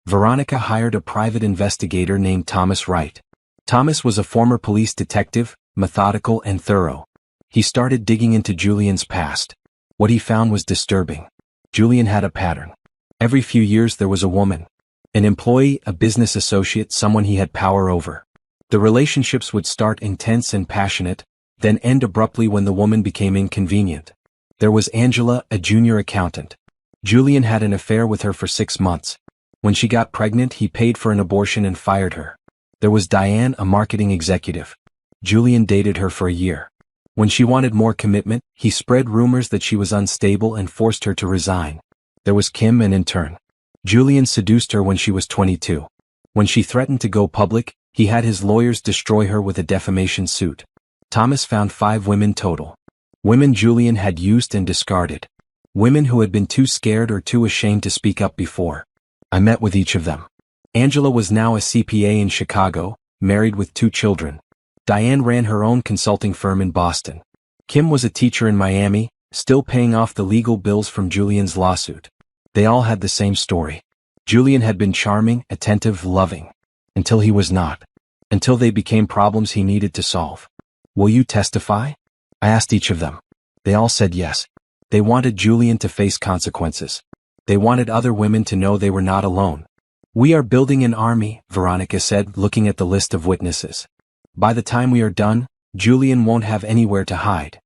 Veronica hired a private investigator named Thomas Wright. Thomas was a former police detective, methodical and thorough. He started digging into Julian's past. What he found was disturbing. Julian had a pattern. Every few years there was a woman. An employee, a business associate, someone he had power over. The relationships would start intense and passionate, then end abruptly when the woman became inconvenient. There was Angela, a junior accountant. Julian had an affair with her for 6 months. When she got pregnant, he paid for an abortion and fired her. There was Diane, a marketing executive. Julian dated her for a year. When she wanted more commitment, he spread rumors that she was unstable and forced her to resign. There was Kim, an intern. Julian seduced her when she was 22. When she threatened to go public, he had his lawyers destroy her with a defamation suit. Thomas found 5 women total. Women Julian had used and discarded. Women who had been too scared or too ashamed to speak up before. I met with each of them. Angela was now a CPA in Chicago, married with 2 children. Diane ran her own consulting firm in Boston. Kim was a teacher in Miami, still paying off the legal bills from Julian's lawsuit. They all had the same story. Julian had been charming, attentive, loving. Until he was not. Until they became problems he needed to solve. Will you testify? I asked each of them. They all said yes. They wanted Julian to face consequences. They wanted other women to know they were not alone. We are building an army, Veronica said, looking at the list of witnesses. By the time we are done, Julian won't have anywhere to hide.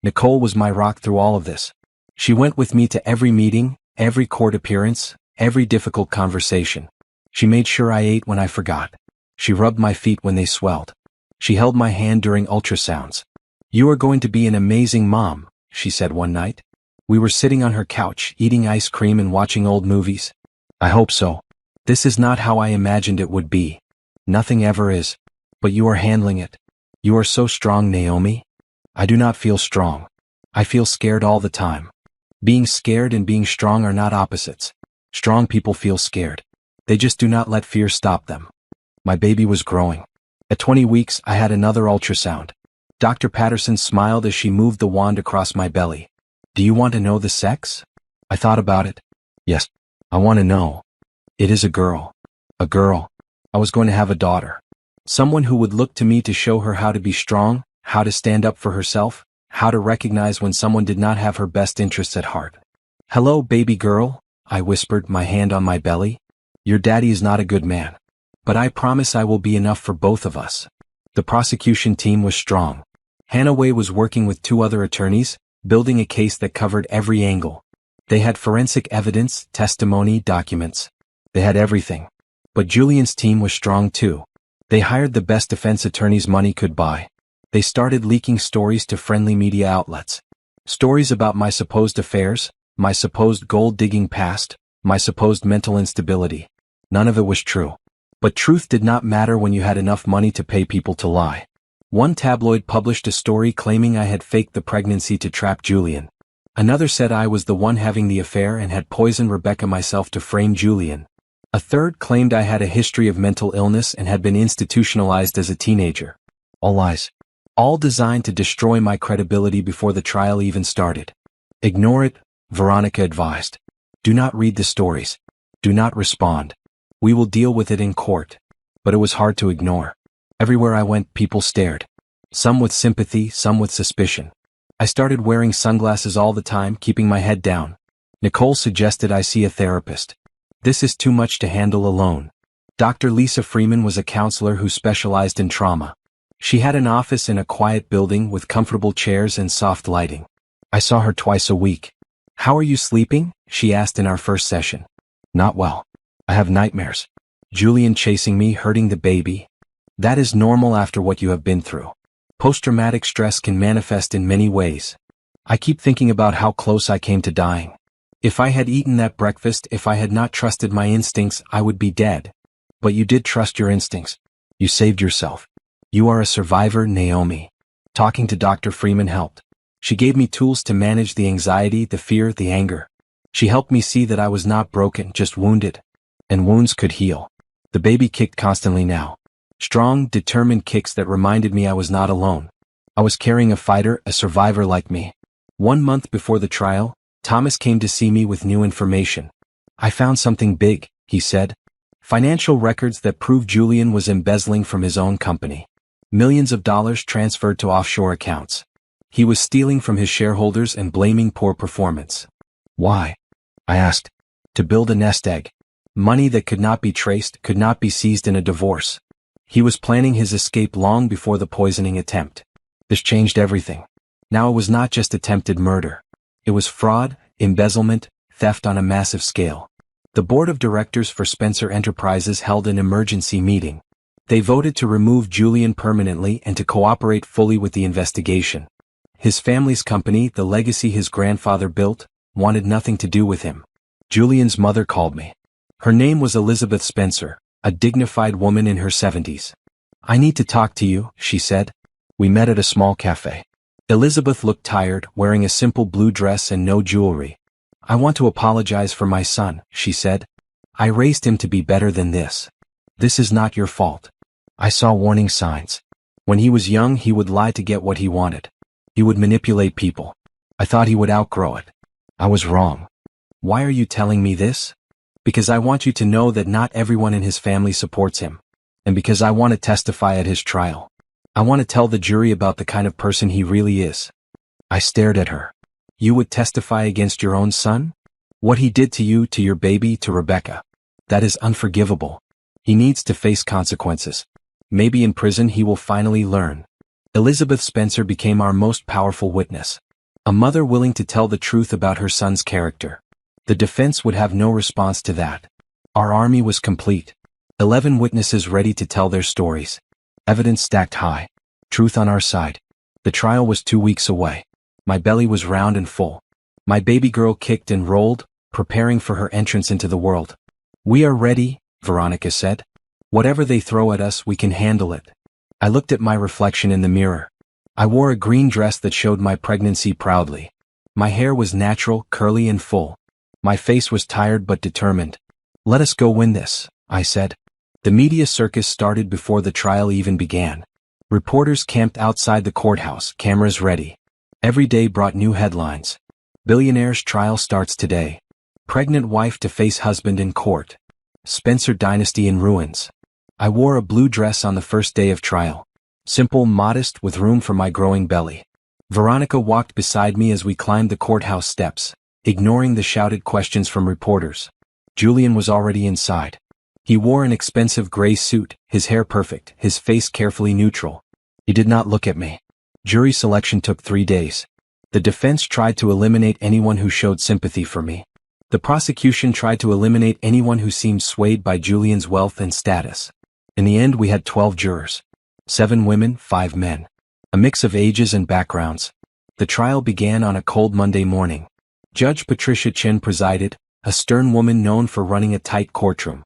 Nicole was my rock through all of this. She went with me to every meeting, every court appearance, every difficult conversation. She made sure I ate when I forgot. She rubbed my feet when they swelled. She held my hand during ultrasounds. You are going to be an amazing mom, she said one night. We were sitting on her couch, eating ice cream and watching old movies. I hope so. This is not how I imagined it would be. Nothing ever is. But you are handling it. You are so strong, Naomi. I do not feel strong. I feel scared all the time. Being scared and being strong are not opposites. Strong people feel scared. They just do not let fear stop them. My baby was growing. At 20 weeks, I had another ultrasound. Dr. Patterson smiled as she moved the wand across my belly. Do you want to know the sex? I thought about it. Yes, I want to know. It is a girl. A girl. I was going to have a daughter. Someone who would look to me to show her how to be strong, how to stand up for herself, how to recognize when someone did not have her best interests at heart. Hello, baby girl, I whispered, my hand on my belly. Your daddy is not a good man. But I promise I will be enough for both of us. The prosecution team was strong. Hannah Way was working with 2 other attorneys, building a case that covered every angle. They had forensic evidence, testimony, documents. They had everything. But Julian's team was strong too. They hired the best defense attorneys money could buy. They started leaking stories to friendly media outlets. Stories about my supposed affairs, my supposed gold-digging past, my supposed mental instability. None of it was true. But truth did not matter when you had enough money to pay people to lie. One tabloid published a story claiming I had faked the pregnancy to trap Julian. Another said I was the one having the affair and had poisoned Rebecca myself to frame Julian. A third claimed I had a history of mental illness and had been institutionalized as a teenager. All lies. All designed to destroy my credibility before the trial even started. Ignore it, Veronica advised. Do not read the stories. Do not respond. We will deal with it in court. But it was hard to ignore. Everywhere I went, people stared. Some with sympathy, some with suspicion. I started wearing sunglasses all the time, keeping my head down. Nicole suggested I see a therapist. This is too much to handle alone. Dr. Lisa Freeman was a counselor who specialized in trauma. She had an office in a quiet building with comfortable chairs and soft lighting. I saw her twice a week. How are you sleeping? She asked in our first session. Not well. I have nightmares. Julian chasing me, hurting the baby. That is normal after what you have been through. Post-traumatic stress can manifest in many ways. I keep thinking about how close I came to dying. If I had eaten that breakfast, if I had not trusted my instincts, I would be dead. But you did trust your instincts. You saved yourself. You are a survivor, Naomi. Talking to Dr. Freeman helped. She gave me tools to manage the anxiety, the fear, the anger. She helped me see that I was not broken, just wounded. And wounds could heal. The baby kicked constantly now. Strong, determined kicks that reminded me I was not alone. I was carrying a fighter, a survivor like me. 1 month before the trial, Thomas came to see me with new information. I found something big, he said. Financial records that proved Julian was embezzling from his own company. Millions of dollars transferred to offshore accounts. He was stealing from his shareholders and blaming poor performance. Why? I asked. To build a nest egg. Money that could not be traced, could not be seized in a divorce. He was planning his escape long before the poisoning attempt. This changed everything. Now it was not just attempted murder. It was fraud, embezzlement, theft on a massive scale. The board of directors for Spencer Enterprises held an emergency meeting. They voted to remove Julian permanently and to cooperate fully with the investigation. His family's company, the legacy his grandfather built, wanted nothing to do with him. Julian's mother called me. Her name was Elizabeth Spencer, a dignified woman in her 70s. I need to talk to you, she said. We met at a small cafe. Elizabeth looked tired, wearing a simple blue dress and no jewelry. I want to apologize for my son, she said. I raised him to be better than this. This is not your fault. I saw warning signs. When he was young, he would lie to get what he wanted. He would manipulate people. I thought he would outgrow it. I was wrong. Why are you telling me this? Because I want you to know that not everyone in his family supports him. And because I want to testify at his trial. I want to tell the jury about the kind of person he really is." I stared at her. "You would testify against your own son? What he did to you, to your baby, to Rebecca. That is unforgivable. He needs to face consequences. Maybe in prison he will finally learn." Elizabeth Spencer became our most powerful witness. A mother willing to tell the truth about her son's character. The defense would have no response to that. Our army was complete. 11 witnesses ready to tell their stories. Evidence stacked high. Truth on our side. The trial was 2 weeks away. My belly was round and full. My baby girl kicked and rolled, preparing for her entrance into the world. "We are ready," Veronica said. "Whatever they throw at us, we can handle it." I looked at my reflection in the mirror. I wore a green dress that showed my pregnancy proudly. My hair was natural, curly and full. My face was tired but determined. "Let us go win this," I said. The media circus started before the trial even began. Reporters camped outside the courthouse, cameras ready. Every day brought new headlines. Billionaire's trial starts today. Pregnant wife to face husband in court. Spencer dynasty in ruins. I wore a blue dress on the first day of trial. Simple, modest, with room for my growing belly. Veronica walked beside me as we climbed the courthouse steps, ignoring the shouted questions from reporters. Julian was already inside. He wore an expensive gray suit, his hair perfect, his face carefully neutral. He did not look at me. Jury selection took 3 days. The defense tried to eliminate anyone who showed sympathy for me. The prosecution tried to eliminate anyone who seemed swayed by Julian's wealth and status. In the end, we had 12 jurors. 7 women, 5 men. A mix of ages and backgrounds. The trial began on a cold Monday morning. Judge Patricia Chin presided, a stern woman known for running a tight courtroom.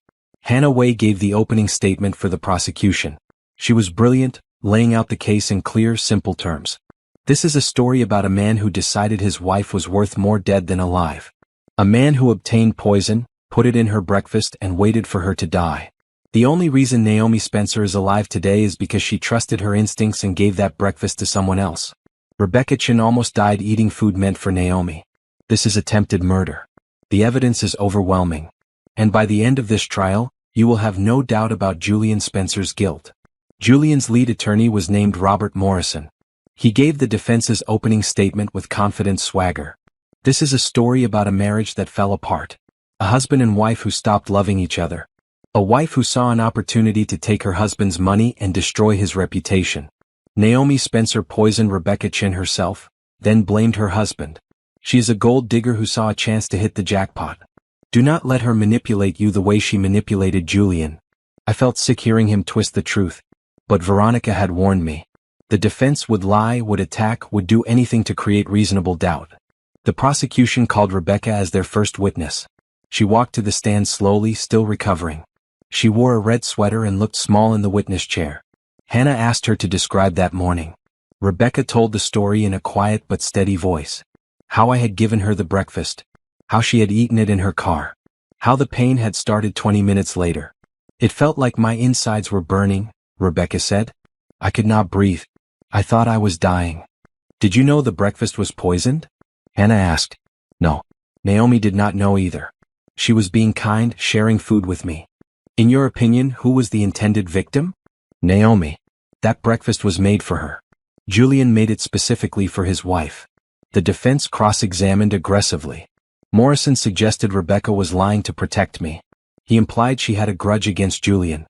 Hannah Way gave the opening statement for the prosecution. She was brilliant, laying out the case in clear, simple terms. "This is a story about a man who decided his wife was worth more dead than alive. A man who obtained poison, put it in her breakfast and waited for her to die. The only reason Naomi Spencer is alive today is because she trusted her instincts and gave that breakfast to someone else. Rebecca Chin almost died eating food meant for Naomi. This is attempted murder. The evidence is overwhelming. And by the end of this trial, you will have no doubt about Julian Spencer's guilt." Julian's lead attorney was named Robert Morrison. He gave the defense's opening statement with confident swagger. "This is a story about a marriage that fell apart. A husband and wife who stopped loving each other. A wife who saw an opportunity to take her husband's money and destroy his reputation. Naomi Spencer poisoned Rebecca Chin herself, then blamed her husband. She is a gold digger who saw a chance to hit the jackpot. Do not let her manipulate you the way she manipulated Julian." I felt sick hearing him twist the truth. But Veronica had warned me. The defense would lie, would attack, would do anything to create reasonable doubt. The prosecution called Rebecca as their first witness. She walked to the stand slowly, still recovering. She wore a red sweater and looked small in the witness chair. Hannah asked her to describe that morning. Rebecca told the story in a quiet but steady voice. How I had given her the breakfast. How she had eaten it in her car. How the pain had started 20 minutes later. "It felt like my insides were burning," Rebecca said. "I could not breathe. I thought I was dying." "Did you know the breakfast was poisoned?" Hannah asked. No. Naomi did not know either. She was being kind, sharing food with me. "In your opinion, who was the intended victim?" "Naomi. That breakfast was made for her. Julian made it specifically for his wife." The defense cross-examined aggressively. Morrison suggested Rebecca was lying to protect me. He implied she had a grudge against Julian.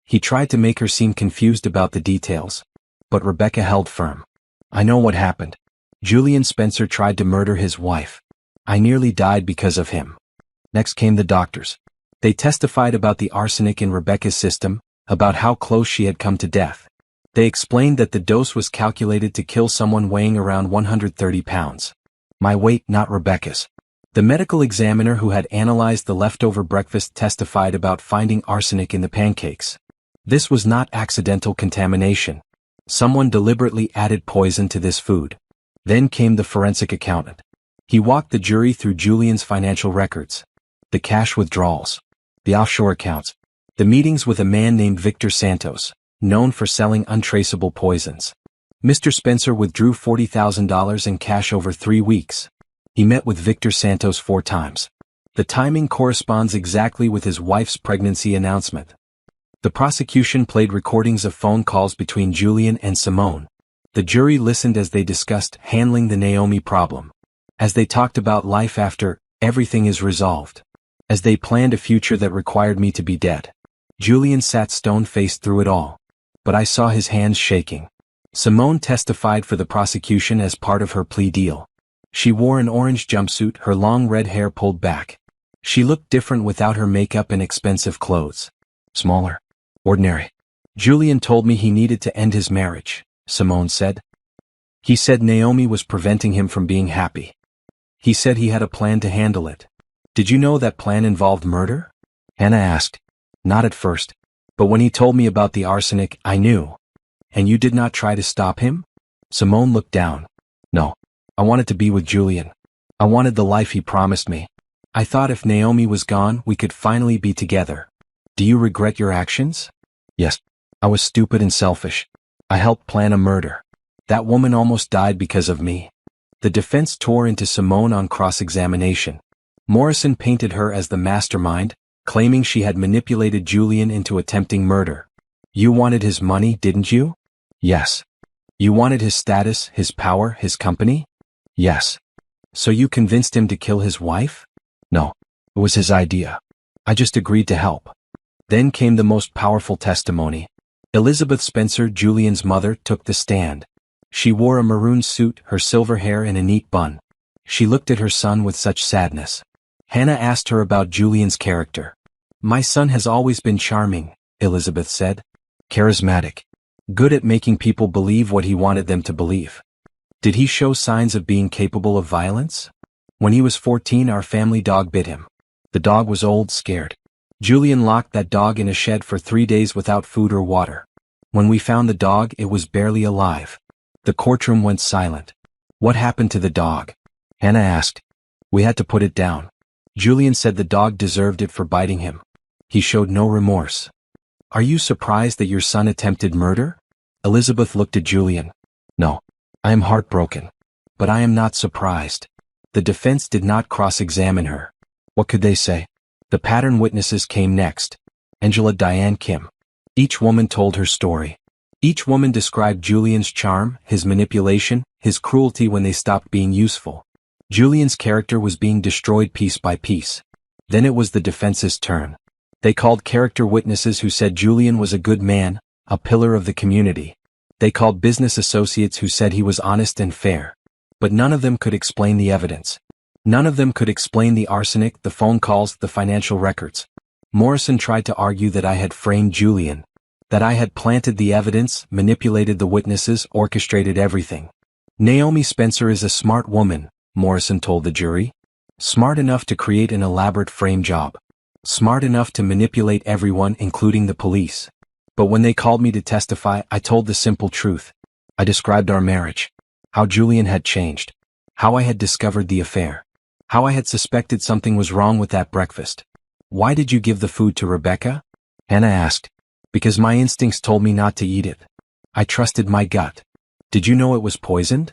He tried to make her seem confused about the details. But Rebecca held firm. "I know what happened. Julian Spencer tried to murder his wife. I nearly died because of him." Next came the doctors. They testified about the arsenic in Rebecca's system, about how close she had come to death. They explained that the dose was calculated to kill someone weighing around 130 pounds. My weight, not Rebecca's. The medical examiner who had analyzed the leftover breakfast testified about finding arsenic in the pancakes. This was not accidental contamination. Someone deliberately added poison to this food. Then came the forensic accountant. He walked the jury through Julian's financial records. The cash withdrawals. The offshore accounts. The meetings with a man named Victor Santos, known for selling untraceable poisons. Mr. Spencer withdrew $40,000 in cash over 3 weeks. He met with Victor Santos 4 times. The timing corresponds exactly with his wife's pregnancy announcement. The prosecution played recordings of phone calls between Julian and Simone. The jury listened as they discussed handling the Naomi problem. As they talked about life after everything is resolved. As they planned a future that required me to be dead. Julian sat stone-faced through it all. But I saw his hands shaking. Simone testified for the prosecution as part of her plea deal. She wore an orange jumpsuit, her long red hair pulled back. She looked different without her makeup and expensive clothes. Smaller. Ordinary. Julian told me he needed to end his marriage, Simone said. He said Naomi was preventing him from being happy. He said he had a plan to handle it. Did you know that plan involved murder? Hannah asked. Not at first. But when he told me about the arsenic, I knew. And you did not try to stop him? Simone looked down. No. I wanted to be with Julian. I wanted the life he promised me. I thought if Naomi was gone, we could finally be together. Do you regret your actions? Yes. I was stupid and selfish. I helped plan a murder. That woman almost died because of me. The defense tore into Simone on cross-examination. Morrison painted her as the mastermind, claiming she had manipulated Julian into attempting murder. You wanted his money, didn't you? Yes. You wanted his status, his power, his company? Yes. So you convinced him to kill his wife? No. It was his idea. I just agreed to help. Then came the most powerful testimony. Elizabeth Spencer, Julian's mother, took the stand. She wore a maroon suit, her silver hair in a neat bun. She looked at her son with such sadness. Hannah asked her about Julian's character. My son has always been charming, Elizabeth said. Charismatic. Good at making people believe what he wanted them to believe. Did he show signs of being capable of violence? When he was 14, our family dog bit him. The dog was old, scared. Julian locked that dog in a shed for 3 days without food or water. When we found the dog, it was barely alive. The courtroom went silent. What happened to the dog? Hannah asked. We had to put it down. Julian said the dog deserved it for biting him. He showed no remorse. Are you surprised that your son attempted murder? Elizabeth looked at Julian. No. I am heartbroken. But I am not surprised. The defense did not cross-examine her. What could they say? The pattern witnesses came next. Angela, Diane, Kim. Each woman told her story. Each woman described Julian's charm, his manipulation, his cruelty when they stopped being useful. Julian's character was being destroyed piece by piece. Then it was the defense's turn. They called character witnesses who said Julian was a good man, a pillar of the community. They called business associates who said he was honest and fair. But none of them could explain the evidence. None of them could explain the arsenic, the phone calls, the financial records. Morrison tried to argue that I had framed Julian. That I had planted the evidence, manipulated the witnesses, orchestrated everything. Naomi Spencer is a smart woman, Morrison told the jury. Smart enough to create an elaborate frame job. Smart enough to manipulate everyone, including the police. But when they called me to testify, I told the simple truth. I described our marriage. How Julian had changed. How I had discovered the affair. How I had suspected something was wrong with that breakfast. Why did you give the food to Rebecca? Hannah asked. Because my instincts told me not to eat it. I trusted my gut. Did you know it was poisoned?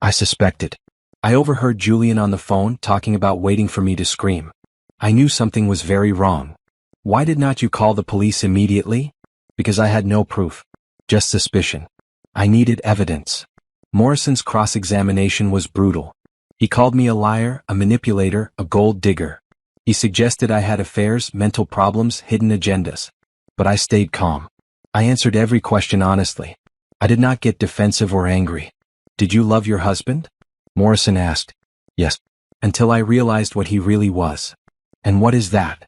I suspected. I overheard Julian on the phone talking about waiting for me to scream. I knew something was very wrong. Why did not you call the police immediately? Because I had no proof. Just suspicion. I needed evidence. Morrison's cross-examination was brutal. He called me a liar, a manipulator, a gold digger. He suggested I had affairs, mental problems, hidden agendas. But I stayed calm. I answered every question honestly. I did not get defensive or angry. Did you love your husband? Morrison asked. Yes. Until I realized what he really was. And what is that?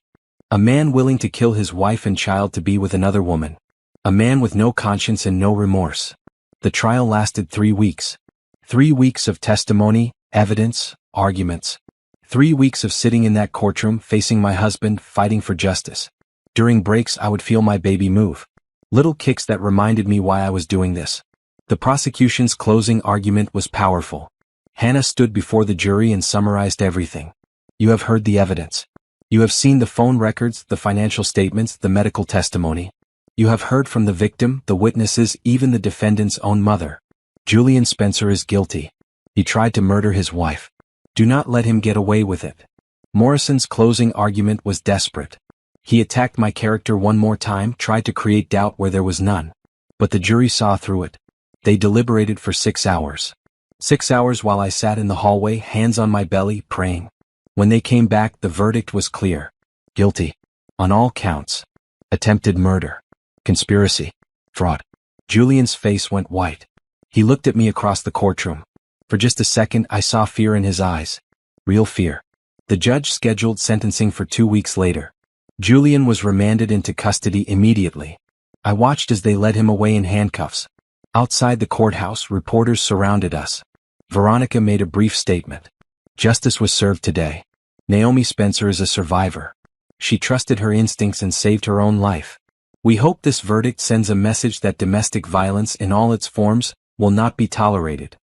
A man willing to kill his wife and child to be with another woman. A man with no conscience and no remorse. The trial lasted 3 weeks. 3 weeks of testimony, evidence, arguments. 3 weeks of sitting in that courtroom facing my husband, fighting for justice. During breaks I would feel my baby move. Little kicks that reminded me why I was doing this. The prosecution's closing argument was powerful. Hannah stood before the jury and summarized everything. You have heard the evidence. You have seen the phone records, the financial statements, the medical testimony. You have heard from the victim, the witnesses, even the defendant's own mother. Julian Spencer is guilty. He tried to murder his wife. Do not let him get away with it. Morrison's closing argument was desperate. He attacked my character one more time, tried to create doubt where there was none. But the jury saw through it. They deliberated for 6 hours. 6 hours while I sat in the hallway, hands on my belly, praying. When they came back, the verdict was clear. Guilty. On all counts. Attempted murder. Conspiracy. Fraud. Julian's face went white. He looked at me across the courtroom. For just a second, I saw fear in his eyes. Real fear. The judge scheduled sentencing for 2 weeks later. Julian was remanded into custody immediately. I watched as they led him away in handcuffs. Outside the courthouse, reporters surrounded us. Veronica made a brief statement. Justice was served today. Naomi Spencer is a survivor. She trusted her instincts and saved her own life. We hope this verdict sends a message that domestic violence in all its forms will not be tolerated.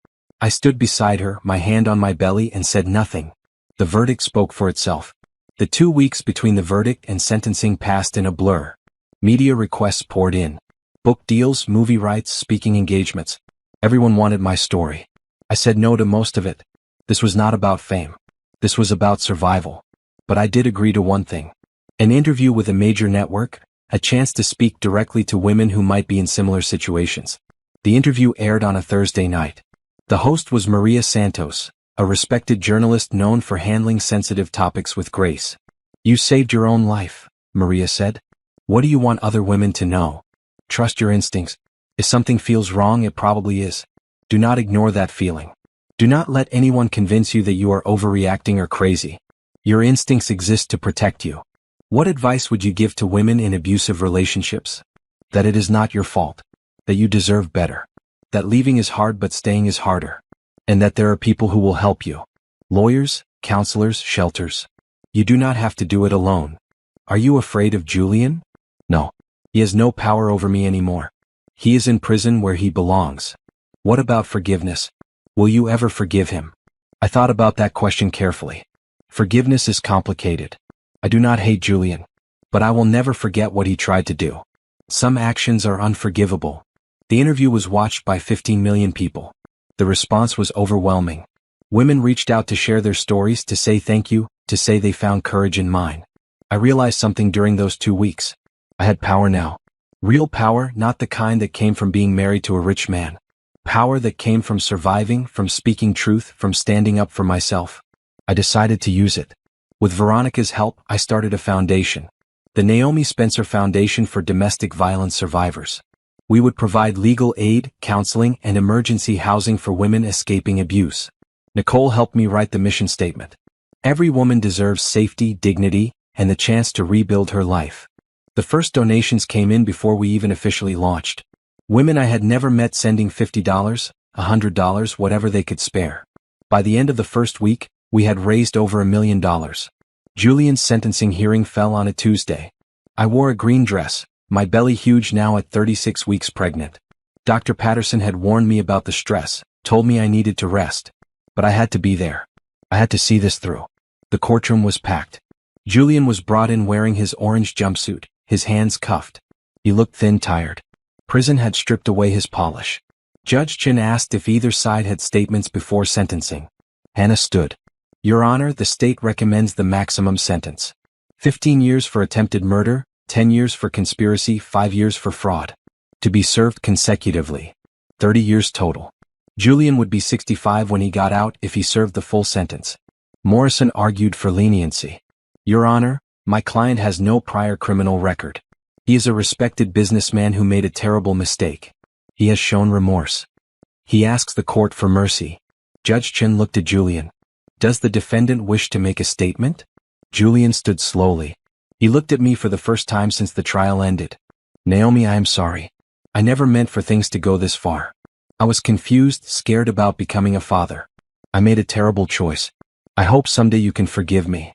I stood beside her, my hand on my belly, and said nothing. The verdict spoke for itself. The 2 weeks between the verdict and sentencing passed in a blur. Media requests poured in. Book deals, movie rights, speaking engagements. Everyone wanted my story. I said no to most of it. This was not about fame. This was about survival. But I did agree to one thing. An interview with a major network, a chance to speak directly to women who might be in similar situations. The interview aired on a Thursday night. The host was Maria Santos, a respected journalist known for handling sensitive topics with grace. You saved your own life, Maria said. What do you want other women to know? Trust your instincts. If something feels wrong, it probably is. Do not ignore that feeling. Do not let anyone convince you that you are overreacting or crazy. Your instincts exist to protect you. What advice would you give to women in abusive relationships? That it is not your fault. That you deserve better. That leaving is hard but staying is harder. And that there are people who will help you. Lawyers, counselors, shelters. You do not have to do it alone. Are you afraid of Julian? No. He has no power over me anymore. He is in prison where he belongs. What about forgiveness? Will you ever forgive him? I thought about that question carefully. Forgiveness is complicated. I do not hate Julian. But I will never forget what he tried to do. Some actions are unforgivable. The interview was watched by 15 million people. The response was overwhelming. Women reached out to share their stories, to say thank you, to say they found courage in mine. I realized something during those 2 weeks. I had power now. Real power, not the kind that came from being married to a rich man. Power that came from surviving, from speaking truth, from standing up for myself. I decided to use it. With Veronica's help, I started a foundation. The Naomi Spencer Foundation for Domestic Violence Survivors. We would provide legal aid, counseling, and emergency housing for women escaping abuse. Nicole helped me write the mission statement. Every woman deserves safety, dignity, and the chance to rebuild her life. The first donations came in before we even officially launched. Women I had never met sending $50, $100, whatever they could spare. By the end of the first week, we had raised over $1 million. Julian's sentencing hearing fell on a Tuesday. I wore a green dress, my belly huge now at 36 weeks pregnant. Dr. Patterson had warned me about the stress, told me I needed to rest. But I had to be there. I had to see this through. The courtroom was packed. Julian was brought in wearing his orange jumpsuit, his hands cuffed. He looked thin, tired. Prison had stripped away his polish. Judge Chin asked if either side had statements before sentencing. Hannah stood. Your Honor, the state recommends the maximum sentence. 15 years for attempted murder, 10 years for conspiracy, 5 years for fraud. To be served consecutively. 30 years total. Julian would be 65 when he got out if he served the full sentence. Morrison argued for leniency. Your Honor, my client has no prior criminal record. He is a respected businessman who made a terrible mistake. He has shown remorse. He asks the court for mercy. Judge Chin looked at Julian. Does the defendant wish to make a statement? Julian stood slowly. He looked at me for the first time since the trial ended. Naomi, I am sorry. I never meant for things to go this far. I was confused, scared about becoming a father. I made a terrible choice. I hope someday you can forgive me.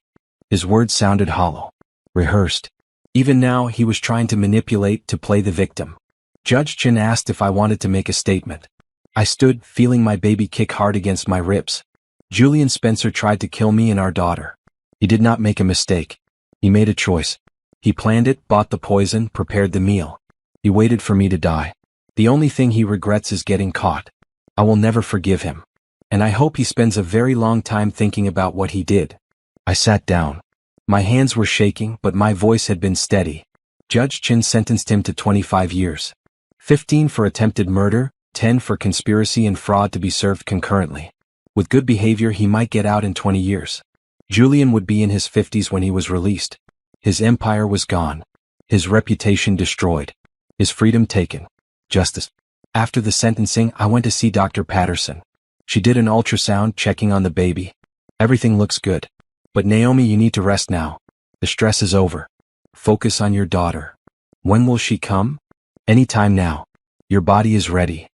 His words sounded hollow. Rehearsed. Even now, he was trying to manipulate, to play the victim. Judge Chin asked if I wanted to make a statement. I stood, feeling my baby kick hard against my ribs. Julian Spencer tried to kill me and our daughter. He did not make a mistake. He made a choice. He planned it, bought the poison, prepared the meal. He waited for me to die. The only thing he regrets is getting caught. I will never forgive him. And I hope he spends a very long time thinking about what he did. I sat down. My hands were shaking, but my voice had been steady. Judge Chin sentenced him to 25 years. 15 for attempted murder, 10 for conspiracy and fraud to be served concurrently. With good behavior he might get out in 20 years. Julian would be in his 50s when he was released. His empire was gone. His reputation destroyed. His freedom taken. Justice. After the sentencing, I went to see Dr. Patterson. She did an ultrasound checking on the baby. Everything looks good. But Naomi, you need to rest now. The stress is over. Focus on your daughter. When will she come? Anytime now. Your body is ready.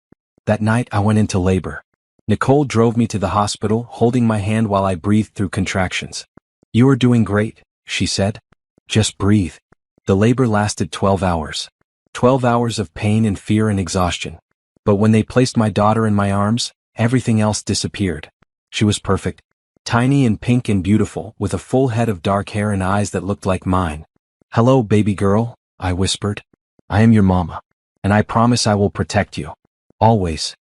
That night I went into labor. Nicole drove me to the hospital, holding my hand while I breathed through contractions. You are doing great, she said. Just breathe. The labor lasted 12 hours. 12 hours of pain and fear and exhaustion. But when they placed my daughter in my arms, everything else disappeared. She was perfect. Tiny and pink and beautiful, with a full head of dark hair and eyes that looked like mine. Hello, baby girl, I whispered. I am your mama. And I promise I will protect you. Always.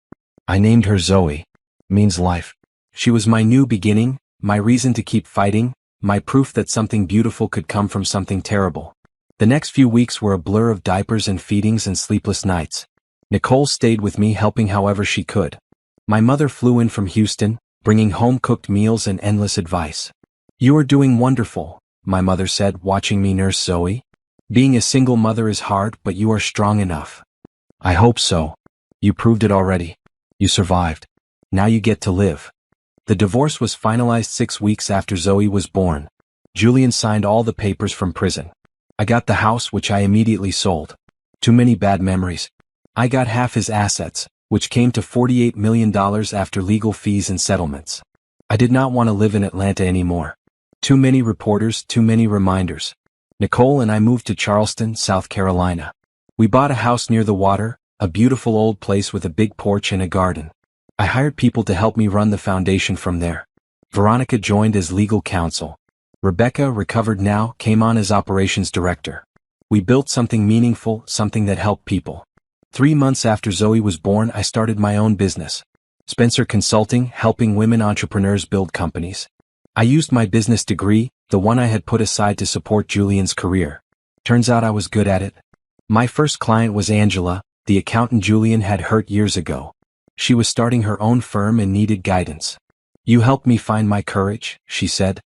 I named her Zoe. Means life. She was my new beginning, my reason to keep fighting, my proof that something beautiful could come from something terrible. The next few weeks were a blur of diapers and feedings and sleepless nights. Nicole stayed with me, helping however she could. My mother flew in from Houston, bringing home-cooked meals and endless advice. You are doing wonderful, my mother said, watching me nurse Zoe. Being a single mother is hard, but you are strong enough. I hope so. You proved it already. You survived. Now you get to live. The divorce was finalized 6 weeks after Zoe was born. Julian signed all the papers from prison. I got the house, which I immediately sold. Too many bad memories. I got half his assets, which came to $48 million after legal fees and settlements. I did not want to live in Atlanta anymore. Too many reporters, too many reminders. Nicole and I moved to Charleston, South Carolina. We bought a house near the water, a beautiful old place with a big porch and a garden. I hired people to help me run the foundation from there. Veronica joined as legal counsel. Rebecca, recovered now, came on as operations director. We built something meaningful, something that helped people. 3 months after Zoe was born, I started my own business. Spencer Consulting, helping women entrepreneurs build companies. I used my business degree, the one I had put aside to support Julian's career. Turns out I was good at it. My first client was Angela, the accountant Julian had hurt years ago. She was starting her own firm and needed guidance. You helped me find my courage, she said.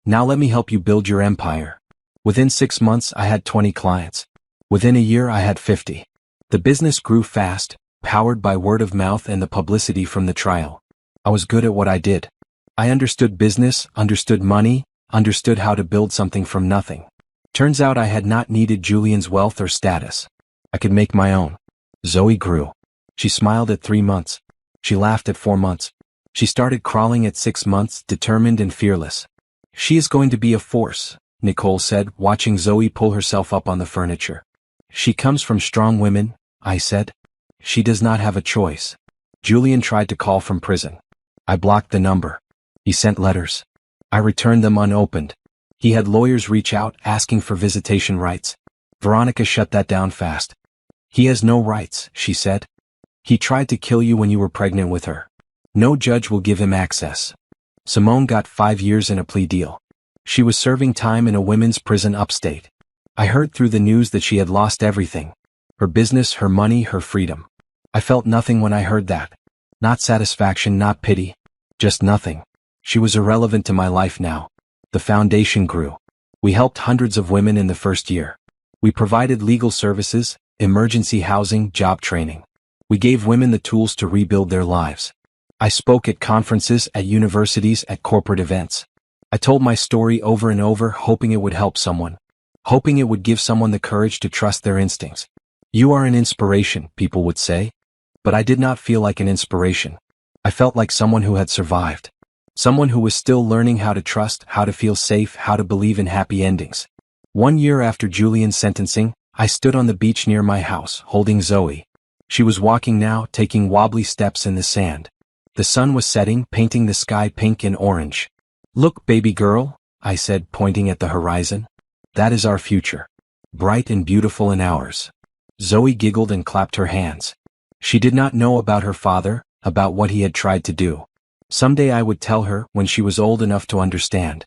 Now let me help you build your empire. Within 6 months I had 20 clients. Within a year I had 50. The business grew fast, powered by word of mouth and the publicity from the trial. I was good at what I did. I understood business, understood money, understood how to build something from nothing. Turns out I had not needed Julian's wealth or status. I could make my own. Zoe grew. She smiled at 3 months. She laughed at 4 months. She started crawling at 6 months, determined and fearless. She is going to be a force, Nicole said, watching Zoe pull herself up on the furniture. She comes from strong women, I said. She does not have a choice. Julian tried to call from prison. I blocked the number. He sent letters. I returned them unopened. He had lawyers reach out, asking for visitation rights. Veronica shut that down fast. He has no rights, she said. He tried to kill you when you were pregnant with her. No judge will give him access. Simone got 5 years in a plea deal. She was serving time in a women's prison upstate. I heard through the news that she had lost everything. Her business, her money, her freedom. I felt nothing when I heard that. Not satisfaction, not pity. Just nothing. She was irrelevant to my life now. The foundation grew. We helped hundreds of women in the first year. We provided legal services, emergency housing, job training. We gave women the tools to rebuild their lives. I spoke at conferences, at universities, at corporate events. I told my story over and over, hoping it would help someone. Hoping it would give someone the courage to trust their instincts. You are an inspiration, people would say. But I did not feel like an inspiration. I felt like someone who had survived. Someone who was still learning how to trust, how to feel safe, how to believe in happy endings. 1 year after Julian's sentencing, I stood on the beach near my house, holding Zoe. She was walking now, taking wobbly steps in the sand. The sun was setting, painting the sky pink and orange. Look, baby girl, I said, pointing at the horizon. That is our future. Bright and beautiful and ours. Zoe giggled and clapped her hands. She did not know about her father, about what he had tried to do. Someday I would tell her, when she was old enough to understand.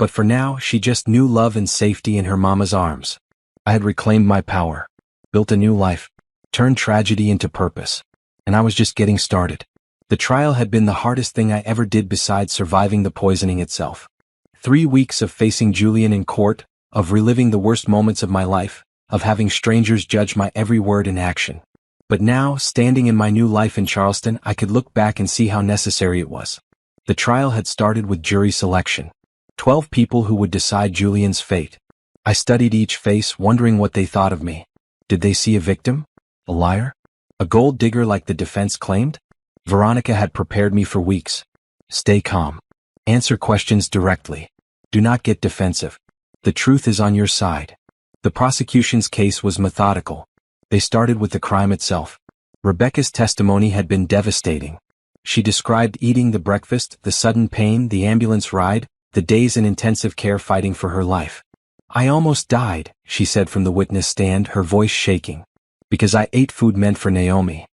But for now, she just knew love and safety in her mama's arms. I had reclaimed my power, built a new life, turned tragedy into purpose. And I was just getting started. The trial had been the hardest thing I ever did besides surviving the poisoning itself. 3 weeks of facing Julian in court, of reliving the worst moments of my life, of having strangers judge my every word and action. But now, standing in my new life in Charleston, I could look back and see how necessary it was. The trial had started with jury selection. 12 people who would decide Julian's fate. I studied each face, wondering what they thought of me. Did they see a victim? A liar? A gold digger like the defense claimed? Veronica had prepared me for weeks. Stay calm. Answer questions directly. Do not get defensive. The truth is on your side. The prosecution's case was methodical. They started with the crime itself. Rebecca's testimony had been devastating. She described eating the breakfast, the sudden pain, the ambulance ride, the days in intensive care fighting for her life. I almost died, she said from the witness stand, her voice shaking. Because I ate food meant for Naomi.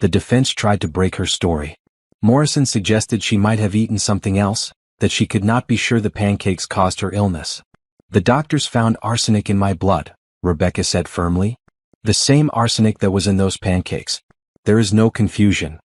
The defense tried to break her story. Morrison suggested she might have eaten something else, that she could not be sure the pancakes caused her illness. The doctors found arsenic in my blood, Rebecca said firmly. The same arsenic that was in those pancakes. There is no confusion.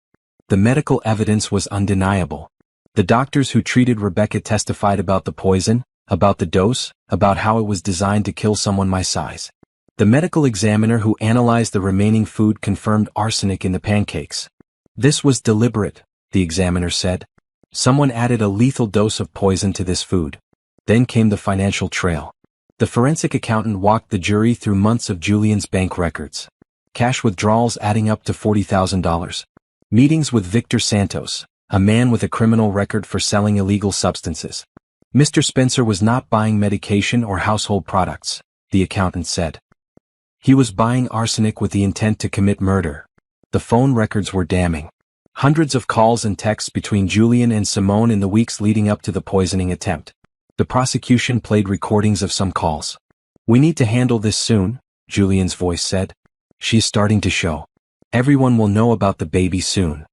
The medical evidence was undeniable. The doctors who treated Rebecca testified about the poison, about the dose, about how it was designed to kill someone my size. The medical examiner who analyzed the remaining food confirmed arsenic in the pancakes. This was deliberate, the examiner said. Someone added a lethal dose of poison to this food. Then came the financial trail. The forensic accountant walked the jury through months of Julian's bank records. Cash withdrawals adding up to $40,000. Meetings with Victor Santos, a man with a criminal record for selling illegal substances. Mr. Spencer was not buying medication or household products, the accountant said. He was buying arsenic with the intent to commit murder. The phone records were damning. Hundreds of calls and texts between Julian and Simone in the weeks leading up to the poisoning attempt. The prosecution played recordings of some calls. We need to handle this soon, Julian's voice said. She's starting to show. Everyone will know about the baby soon.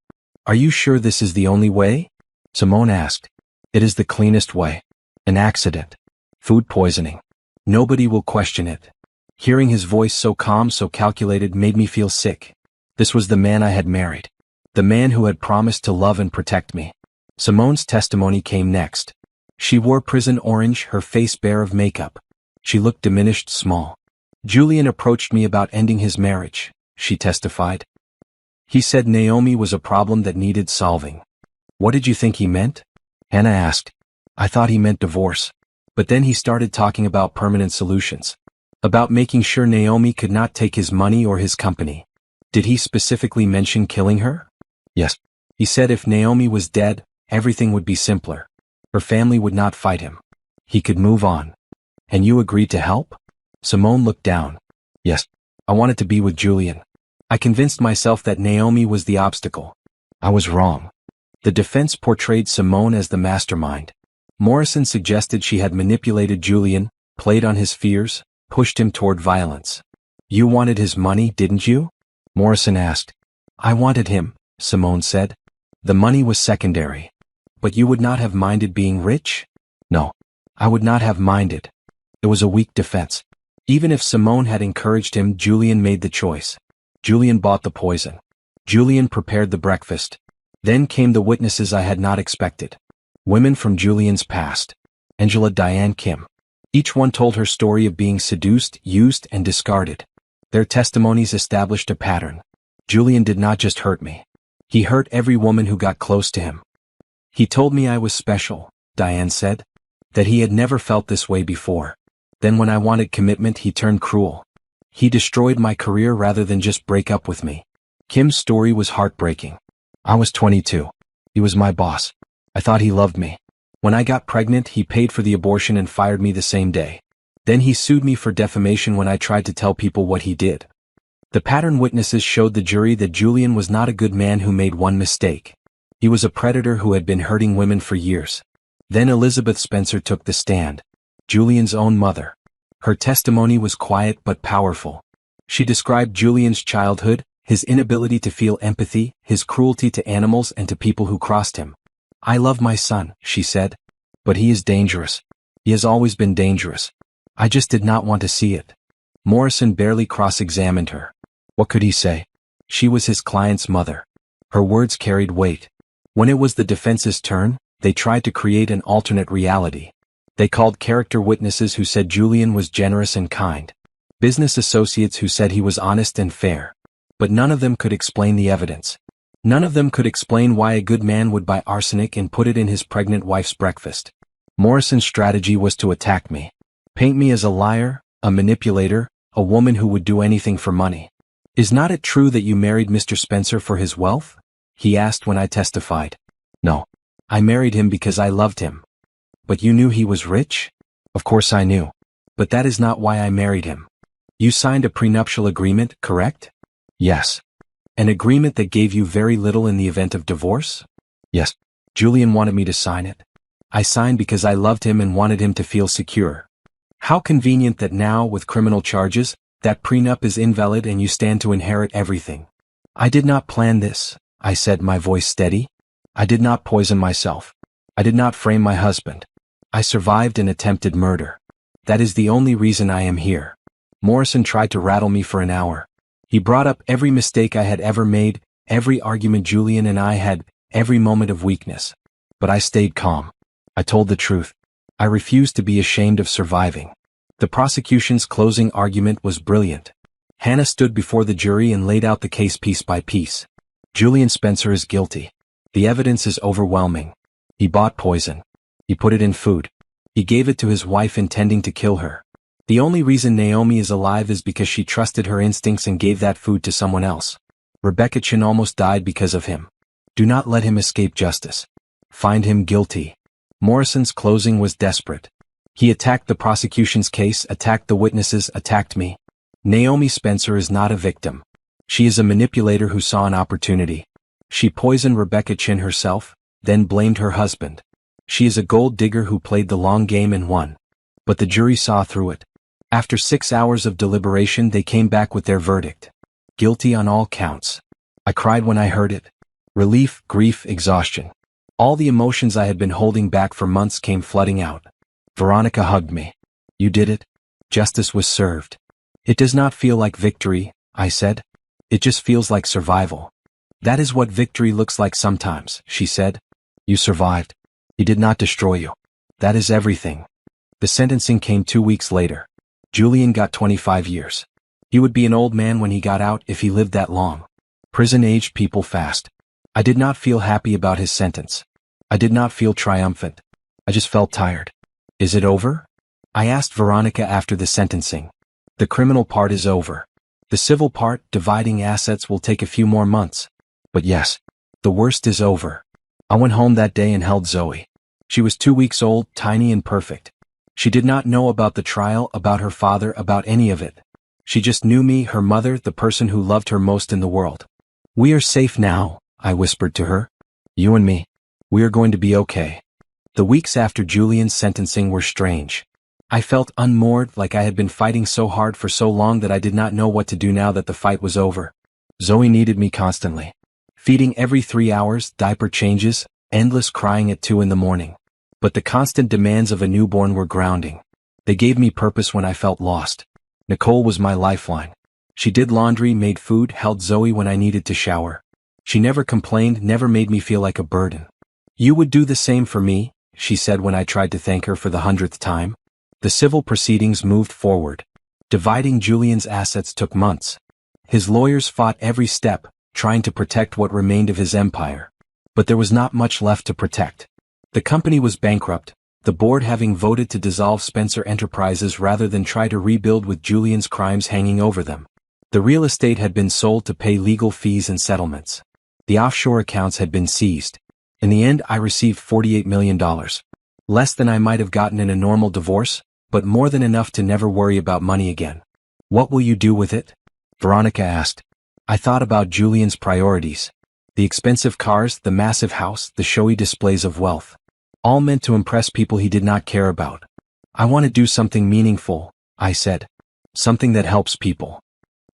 Are you sure this is the only way? Simone asked. It is the cleanest way. An accident. Food poisoning. Nobody will question it. Hearing his voice so calm, so calculated made me feel sick. This was the man I had married. The man who had promised to love and protect me. Simone's testimony came next. She wore prison orange, her face bare of makeup. She looked diminished, small. Julian approached me about ending his marriage, she testified. He said Naomi was a problem that needed solving. What did you think he meant? Hannah asked. I thought he meant divorce. But then he started talking about permanent solutions. About making sure Naomi could not take his money or his company. Did he specifically mention killing her? Yes. He said if Naomi was dead, everything would be simpler. Her family would not fight him. He could move on. And you agreed to help? Simone looked down. Yes. I wanted to be with Julian. I convinced myself that Naomi was the obstacle. I was wrong. The defense portrayed Simone as the mastermind. Morrison suggested she had manipulated Julian, played on his fears, pushed him toward violence. You wanted his money, didn't you? Morrison asked. I wanted him, Simone said. The money was secondary. But you would not have minded being rich? No. I would not have minded. It was a weak defense. Even if Simone had encouraged him, Julian made the choice. Julian bought the poison. Julian prepared the breakfast. Then came the witnesses I had not expected. Women from Julian's past. Angela, Diane, Kim. Each one told her story of being seduced, used, and discarded. Their testimonies established a pattern. Julian did not just hurt me. He hurt every woman who got close to him. He told me I was special, Diane said. That he had never felt this way before. Then when I wanted commitment, he turned cruel. He destroyed my career rather than just break up with me. Kim's story was heartbreaking. I was 22. He was my boss. I thought he loved me. When I got pregnant, he paid for the abortion and fired me the same day. Then he sued me for defamation when I tried to tell people what he did. The pattern witnesses showed the jury that Julian was not a good man who made one mistake. He was a predator who had been hurting women for years. Then Elizabeth Spencer took the stand. Julian's own mother. Her testimony was quiet but powerful. She described Julian's childhood, his inability to feel empathy, his cruelty to animals and to people who crossed him. I love my son, she said. But he is dangerous. He has always been dangerous. I just did not want to see it. Morrison barely cross-examined her. What could he say? She was his client's mother. Her words carried weight. When it was the defense's turn, they tried to create an alternate reality. They called character witnesses who said Julian was generous and kind. Business associates who said he was honest and fair. But none of them could explain the evidence. None of them could explain why a good man would buy arsenic and put it in his pregnant wife's breakfast. Morrison's strategy was to attack me. Paint me as a liar, a manipulator, a woman who would do anything for money. Is not it true that you married Mr. Spencer for his wealth? He asked when I testified. No. I married him because I loved him. But you knew he was rich? Of course I knew. But that is not why I married him. You signed a prenuptial agreement, correct? Yes. An agreement that gave you very little in the event of divorce? Yes. Julian wanted me to sign it. I signed because I loved him and wanted him to feel secure. How convenient that now, with criminal charges, that prenup is invalid and you stand to inherit everything. I did not plan this, I said, my voice steady. I did not poison myself. I did not frame my husband. I survived an attempted murder. That is the only reason I am here. Morrison tried to rattle me for an hour. He brought up every mistake I had ever made, every argument Julian and I had, every moment of weakness. But I stayed calm. I told the truth. I refused to be ashamed of surviving. The prosecution's closing argument was brilliant. Hannah stood before the jury and laid out the case piece by piece. Julian Spencer is guilty. The evidence is overwhelming. He bought poison. He put it in food. He gave it to his wife intending to kill her. The only reason Naomi is alive is because she trusted her instincts and gave that food to someone else. Rebecca Chin almost died because of him. Do not let him escape justice. Find him guilty. Morrison's closing was desperate. He attacked the prosecution's case, attacked the witnesses, attacked me. Naomi Spencer is not a victim. She is a manipulator who saw an opportunity. She poisoned Rebecca Chin herself, then blamed her husband. She is a gold digger who played the long game and won. But the jury saw through it. After 6 hours of deliberation, they came back with their verdict. Guilty on all counts. I cried when I heard it. Relief, grief, exhaustion. All the emotions I had been holding back for months came flooding out. Veronica hugged me. You did it. Justice was served. It does not feel like victory, I said. It just feels like survival. That is what victory looks like sometimes, she said. You survived. He did not destroy you. That is everything. The sentencing came 2 weeks later. Julian got 25 years. He would be an old man when he got out if he lived that long. Prison aged people fast. I did not feel happy about his sentence. I did not feel triumphant. I just felt tired. Is it over? I asked Veronica after the sentencing. The criminal part is over. The civil part, dividing assets, will take a few more months. But yes, the worst is over. I went home that day and held Zoe. She was 2 weeks old, tiny and perfect. She did not know about the trial, about her father, about any of it. She just knew me, her mother, the person who loved her most in the world. We are safe now, I whispered to her. You and me. We are going to be okay. The weeks after Julian's sentencing were strange. I felt unmoored, like I had been fighting so hard for so long that I did not know what to do now that the fight was over. Zoe needed me constantly. Feeding every 3 hours, diaper changes, endless crying at 2 in the morning. But the constant demands of a newborn were grounding. They gave me purpose when I felt lost. Nicole was my lifeline. She did laundry, made food, held Zoe when I needed to shower. She never complained, never made me feel like a burden. You would do the same for me, she said when I tried to thank her for the 100th time. The civil proceedings moved forward. Dividing Julian's assets took months. His lawyers fought every step, trying to protect what remained of his empire. But there was not much left to protect. The company was bankrupt, the board having voted to dissolve Spencer Enterprises rather than try to rebuild with Julian's crimes hanging over them. The real estate had been sold to pay legal fees and settlements. The offshore accounts had been seized. In the end, I received $48 million. Less than I might have gotten in a normal divorce, but more than enough to never worry about money again. What will you do with it? Veronica asked. I thought about Julian's priorities. The expensive cars, the massive house, the showy displays of wealth. All meant to impress people he did not care about. I want to do something meaningful, I said. Something that helps people.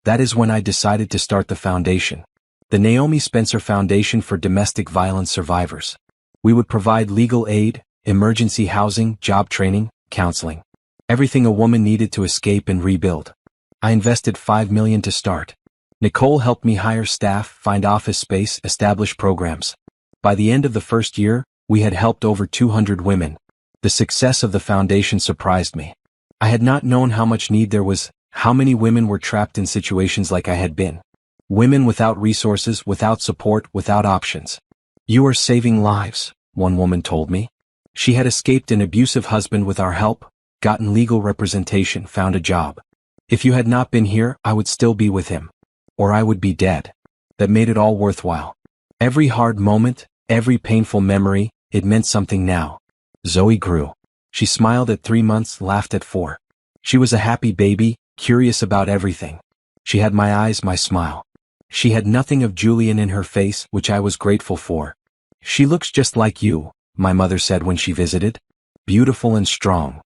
That is when I decided to start the foundation. The Naomi Spencer Foundation for Domestic Violence Survivors. We would provide legal aid, emergency housing, job training, counseling. Everything a woman needed to escape and rebuild. I invested $5 million to start. Nicole helped me hire staff, find office space, establish programs. By the end of the first year, we had helped over 200 women. The success of the foundation surprised me. I had not known how much need there was, how many women were trapped in situations like I had been. Women without resources, without support, without options. You are saving lives, one woman told me. She had escaped an abusive husband with our help, gotten legal representation, found a job. If you had not been here, I would still be with him. Or I would be dead. That made it all worthwhile. Every hard moment, every painful memory, it meant something now. Zoe grew. She smiled at 3 months, laughed at 4. She was a happy baby, curious about everything. She had my eyes, my smile. She had nothing of Julian in her face, which I was grateful for. She looks just like you, my mother said when she visited. Beautiful and strong.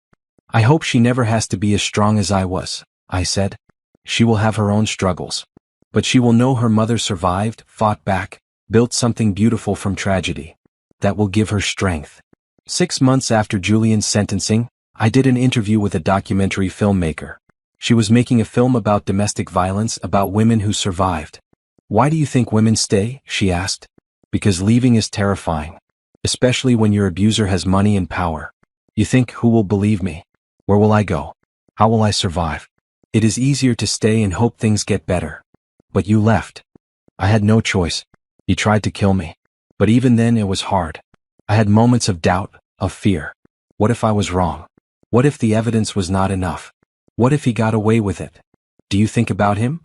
I hope she never has to be as strong as I was, I said. She will have her own struggles. But she will know her mother survived, fought back, built something beautiful from tragedy. That will give her strength. 6 months after Julian's sentencing, I did an interview with a documentary filmmaker. She was making a film about domestic violence, about women who survived. Why do you think women stay? She asked. Because leaving is terrifying. Especially when your abuser has money and power. You think, who will believe me? Where will I go? How will I survive? It is easier to stay and hope things get better. But you left. I had no choice. You tried to kill me. But even then it was hard. I had moments of doubt, of fear. What if I was wrong? What if the evidence was not enough? What if he got away with it? Do you think about him?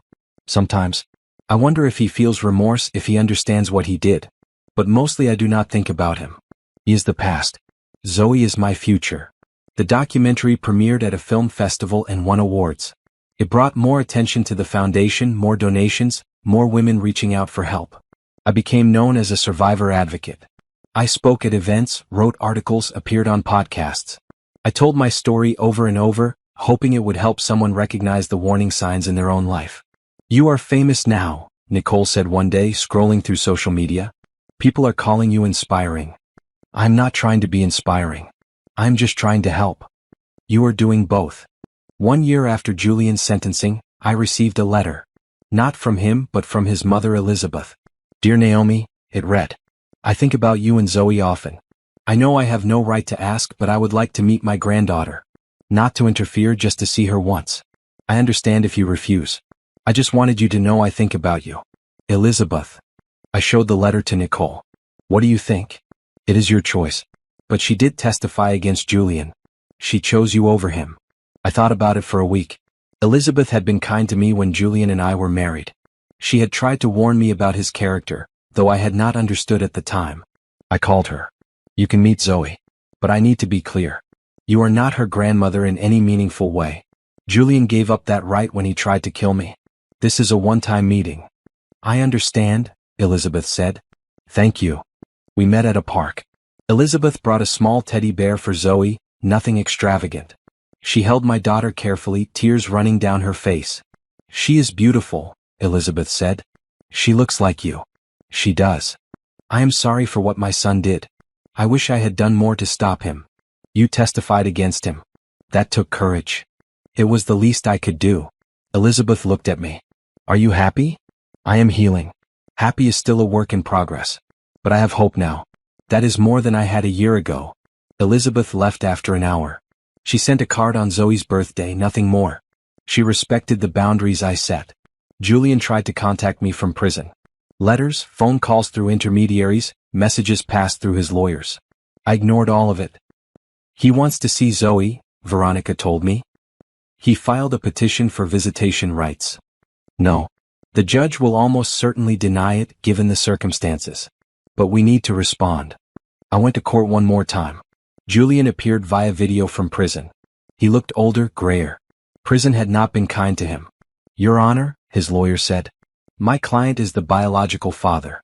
Sometimes. I wonder if he feels remorse, if he understands what he did. But mostly I do not think about him. He is the past. Zoe is my future. The documentary premiered at a film festival and won awards. It brought more attention to the foundation, more donations, more women reaching out for help. I became known as a survivor advocate. I spoke at events, wrote articles, appeared on podcasts. I told my story over and over, hoping it would help someone recognize the warning signs in their own life. You are famous now, Nicole said one day, scrolling through social media. People are calling you inspiring. I'm not trying to be inspiring. I'm just trying to help. You are doing both. 1 year after Julian's sentencing, I received a letter. Not from him, but from his mother Elizabeth. Dear Naomi, it read. I think about you and Zoe often. I know I have no right to ask, but I would like to meet my granddaughter. Not to interfere, just to see her once. I understand if you refuse. I just wanted you to know I think about you. Elizabeth. I showed the letter to Nicole. What do you think? It is your choice. But she did testify against Julian. She chose you over him. I thought about it for a week. Elizabeth had been kind to me when Julian and I were married. She had tried to warn me about his character, though I had not understood at the time. I called her. You can meet Zoe. But I need to be clear. You are not her grandmother in any meaningful way. Julian gave up that right when he tried to kill me. This is a one-time meeting. I understand, Elizabeth said. Thank you. We met at a park. Elizabeth brought a small teddy bear for Zoe, nothing extravagant. She held my daughter carefully, tears running down her face. She is beautiful, Elizabeth said. She looks like you. She does. I am sorry for what my son did. I wish I had done more to stop him. You testified against him. That took courage. It was the least I could do. Elizabeth looked at me. Are you happy? I am healing. Happy is still a work in progress. But I have hope now. That is more than I had a year ago. Elizabeth left after an hour. She sent a card on Zoe's birthday, nothing more. She respected the boundaries I set. Julian tried to contact me from prison. Letters, phone calls through intermediaries, messages passed through his lawyers. I ignored all of it. He wants to see Zoe, Veronica told me. He filed a petition for visitation rights. No. The judge will almost certainly deny it, given the circumstances. But we need to respond. I went to court one more time. Julian appeared via video from prison. He looked older, grayer. Prison had not been kind to him. Your Honor, his lawyer said. My client is the biological father.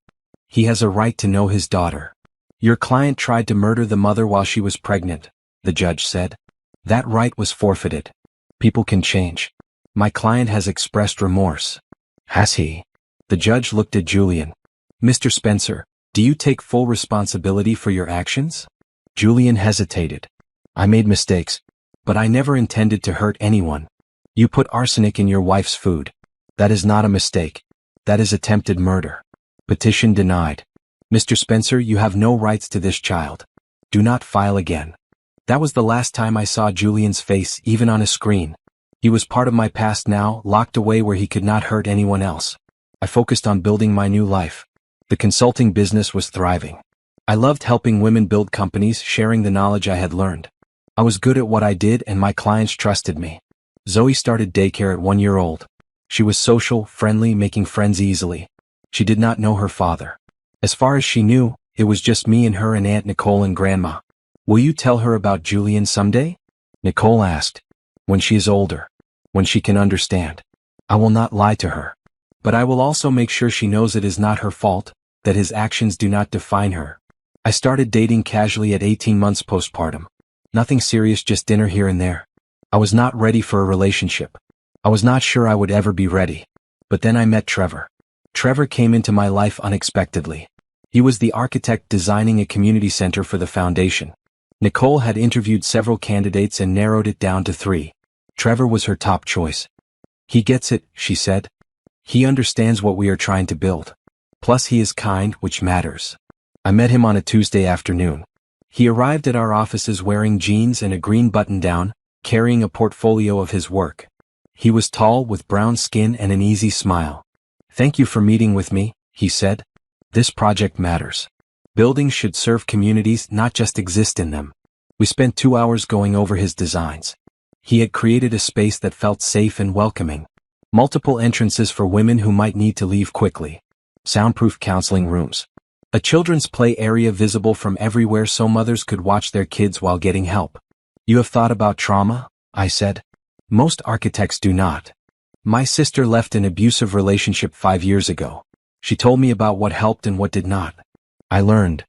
He has a right to know his daughter. Your client tried to murder the mother while she was pregnant, the judge said. That right was forfeited. People can change. My client has expressed remorse. Has he? The judge looked at Julian. Mr. Spencer, do you take full responsibility for your actions? Julian hesitated. I made mistakes. But I never intended to hurt anyone. You put arsenic in your wife's food. That is not a mistake. That is attempted murder. Petition denied. Mr. Spencer, you have no rights to this child. Do not file again. That was the last time I saw Julian's face, even on a screen. He was part of my past now, locked away where he could not hurt anyone else. I focused on building my new life. The consulting business was thriving. I loved helping women build companies, sharing the knowledge I had learned. I was good at what I did and my clients trusted me. Zoe started daycare at 1 year old. She was social, friendly, making friends easily. She did not know her father. As far as she knew, it was just me and her and Aunt Nicole and Grandma. Will you tell her about Julian someday? Nicole asked. When she is older. When she can understand. I will not lie to her. But I will also make sure she knows it is not her fault, that his actions do not define her. I started dating casually at 18 months postpartum. Nothing serious, just dinner here and there. I was not ready for a relationship. I was not sure I would ever be ready. But then I met Trevor. Trevor came into my life unexpectedly. He was the architect designing a community center for the foundation. Nicole had interviewed several candidates and narrowed it down to 3. Trevor was her top choice. He gets it, she said. He understands what we are trying to build. Plus he is kind, which matters. I met him on a Tuesday afternoon. He arrived at our offices wearing jeans and a green button-down, carrying a portfolio of his work. He was tall, with brown skin and an easy smile. Thank you for meeting with me, he said. This project matters. Buildings should serve communities, not just exist in them. We spent 2 hours going over his designs. He had created a space that felt safe and welcoming. Multiple entrances for women who might need to leave quickly. Soundproof counseling rooms. A children's play area visible from everywhere so mothers could watch their kids while getting help. You have thought about trauma? I said. Most architects do not. My sister left an abusive relationship 5 years ago. She told me about what helped and what did not. I learned.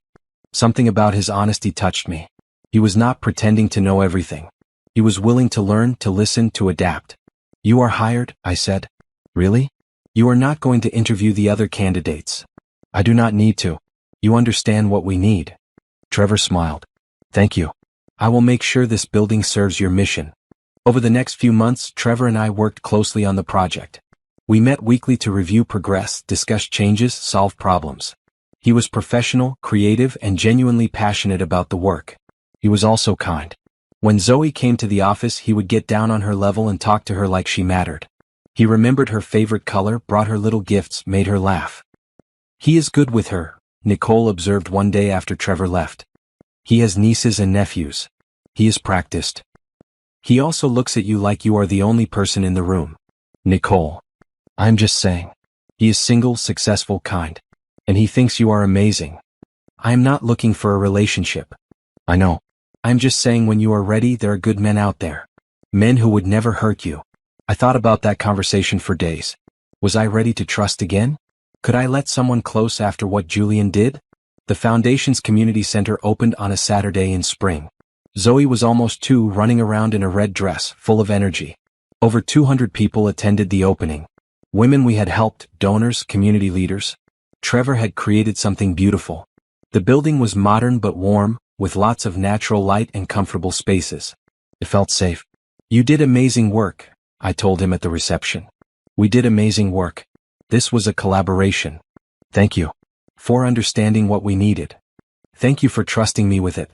Something about his honesty touched me. He was not pretending to know everything. He was willing to learn, to listen, to adapt. You are hired, I said. Really? You are not going to interview the other candidates. I do not need to. You understand what we need. Trevor smiled. Thank you. I will make sure this building serves your mission. Over the next few months, Trevor and I worked closely on the project. We met weekly to review progress, discuss changes, solve problems. He was professional, creative, and genuinely passionate about the work. He was also kind. When Zoe came to the office, he would get down on her level and talk to her like she mattered. He remembered her favorite color, brought her little gifts, made her laugh. He is good with her, Nicole observed one day after Trevor left. He has nieces and nephews. He is practiced. He also looks at you like you are the only person in the room. Nicole. I'm just saying. He is single, successful, kind. And he thinks you are amazing. I am not looking for a relationship. I know. I'm just saying when you are ready, there are good men out there. Men who would never hurt you. I thought about that conversation for days. Was I ready to trust again? Could I let someone close after what Julian did? The foundation's community center opened on a Saturday in spring. Zoe was almost 2, running around in a red dress, full of energy. Over 200 people attended the opening. Women we had helped, donors, community leaders. Trevor had created something beautiful. The building was modern but warm, with lots of natural light and comfortable spaces. It felt safe. You did amazing work, I told him at the reception. We did amazing work. This was a collaboration. Thank you. For understanding what we needed. Thank you for trusting me with it.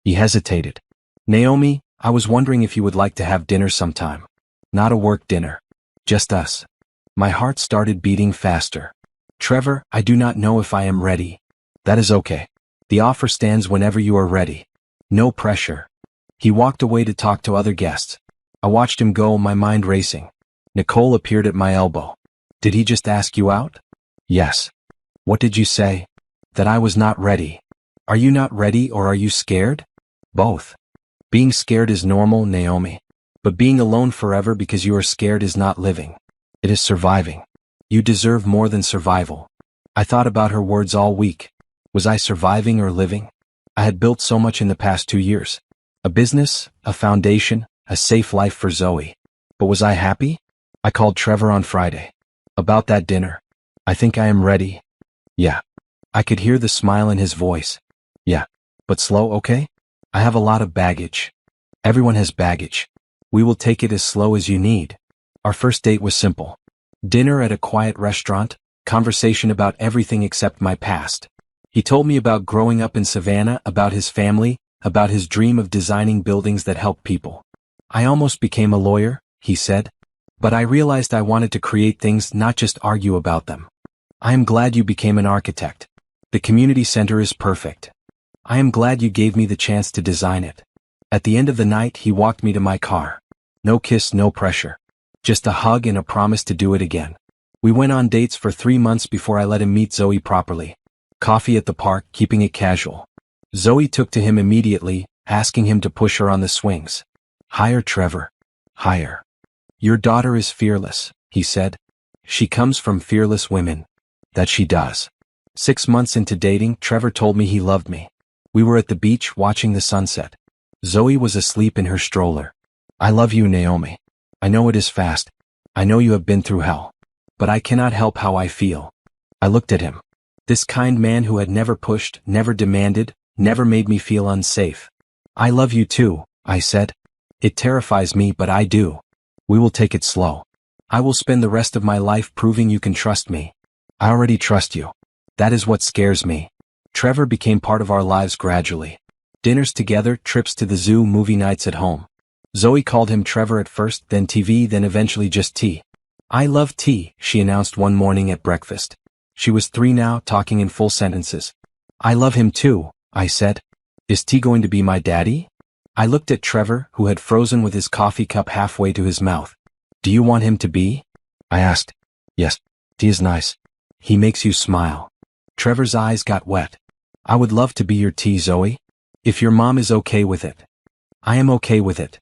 He hesitated. Naomi, I was wondering if you would like to have dinner sometime. Not a work dinner. Just us. My heart started beating faster. Trevor, I do not know if I am ready. That is okay. The offer stands whenever you are ready. No pressure. He walked away to talk to other guests. I watched him go, my mind racing. Nicole appeared at my elbow. Did he just ask you out? Yes. What did you say? That I was not ready. Are you not ready or are you scared? Both. Being scared is normal, Naomi. But being alone forever because you are scared is not living. It is surviving. You deserve more than survival. I thought about her words all week. Was I surviving or living? I had built so much in the past 2 years. A business, a foundation, a safe life for Zoe. But was I happy? I called Trevor on Friday. About that dinner. I think I am ready. Yeah. I could hear the smile in his voice. Yeah. But slow, okay? I have a lot of baggage. Everyone has baggage. We will take it as slow as you need. Our first date was simple. Dinner at a quiet restaurant, conversation about everything except my past. He told me about growing up in Savannah, about his family, about his dream of designing buildings that help people. I almost became a lawyer, he said. But I realized I wanted to create things, not just argue about them. I am glad you became an architect. The community center is perfect. I am glad you gave me the chance to design it. At the end of the night, he walked me to my car. No kiss, no pressure. Just a hug and a promise to do it again. We went on dates for 3 months before I let him meet Zoe properly. Coffee at the park, keeping it casual. Zoe took to him immediately, asking him to push her on the swings. Higher, Trevor. Higher. Your daughter is fearless, he said. She comes from fearless women. That she does. 6 months into dating, Trevor told me he loved me. We were at the beach watching the sunset. Zoe was asleep in her stroller. I love you, Naomi. I know it is fast. I know you have been through hell. But I cannot help how I feel. I looked at him. This kind man who had never pushed, never demanded, never made me feel unsafe. I love you too, I said. It terrifies me, but I do. We will take it slow. I will spend the rest of my life proving you can trust me. I already trust you. That is what scares me. Trevor became part of our lives gradually. Dinners together, trips to the zoo, movie nights at home. Zoe called him Trevor at first, then TV, then eventually just T. I love tea, she announced one morning at breakfast. She was 3 now, talking in full sentences. I love him too, I said. Is T going to be my daddy? I looked at Trevor, who had frozen with his coffee cup halfway to his mouth. Do you want him to be? I asked. Yes, T is nice. He makes you smile. Trevor's eyes got wet. I would love to be your T, Zoe. If your mom is okay with it. I am okay with it.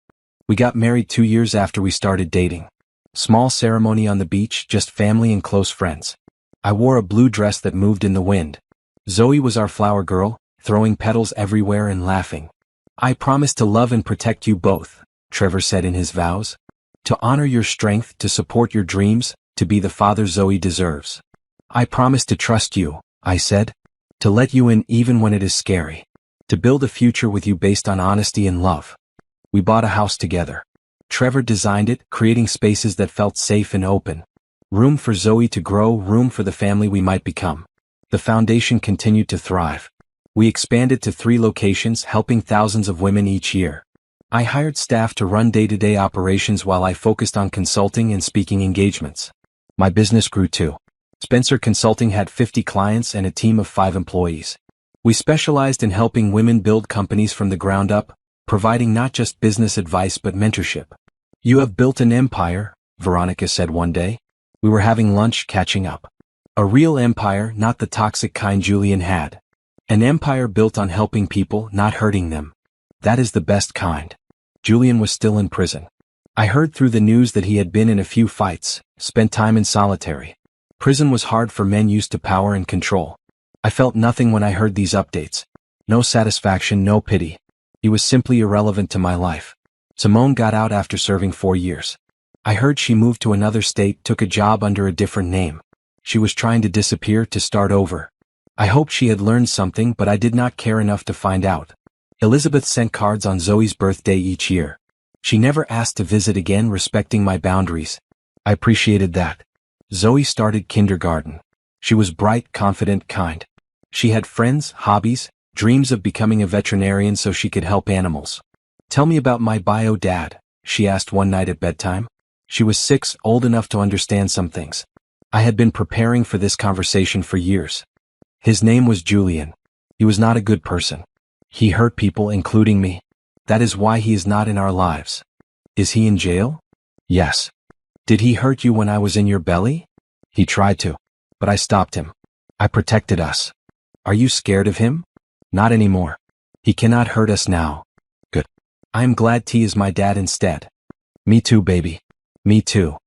We got married 2 years after we started dating. Small ceremony on the beach, just family and close friends. I wore a blue dress that moved in the wind. Zoe was our flower girl, throwing petals everywhere and laughing. I promise to love and protect you both, Trevor said in his vows. To honor your strength, to support your dreams, to be the father Zoe deserves. I promise to trust you, I said. To let you in even when it is scary. To build a future with you based on honesty and love. We bought a house together. Trevor designed it, creating spaces that felt safe and open. Room for Zoe to grow, room for the family we might become. The foundation continued to thrive. We expanded to 3 locations, helping thousands of women each year. I hired staff to run day-to-day operations while I focused on consulting and speaking engagements. My business grew too. Spencer Consulting had 50 clients and a team of 5 employees. We specialized in helping women build companies from the ground up, providing not just business advice but mentorship. You have built an empire, Veronica said one day. We were having lunch, catching up. A real empire, not the toxic kind Julian had. An empire built on helping people, not hurting them. That is the best kind. Julian was still in prison. I heard through the news that he had been in a few fights, spent time in solitary. Prison was hard for men used to power and control. I felt nothing when I heard these updates. No satisfaction, no pity. He was simply irrelevant to my life. Simone got out after serving 4 years. I heard she moved to another state, took a job under a different name. She was trying to disappear, to start over. I hoped she had learned something, but I did not care enough to find out. Elizabeth sent cards on Zoe's birthday each year. She never asked to visit again, respecting my boundaries. I appreciated that. Zoe started kindergarten. She was bright, confident, kind. She had friends, hobbies, dreams of becoming a veterinarian so she could help animals. Tell me about my bio dad, she asked one night at bedtime. She was 6, old enough to understand some things. I had been preparing for this conversation for years. His name was Julian. He was not a good person. He hurt people, including me. That is why he is not in our lives. Is he in jail? Yes. Did he hurt you when I was in your belly? He tried to. But I stopped him. I protected us. Are you scared of him? Not anymore. He cannot hurt us now. Good. I am glad T is my dad instead. Me too, baby. Me too.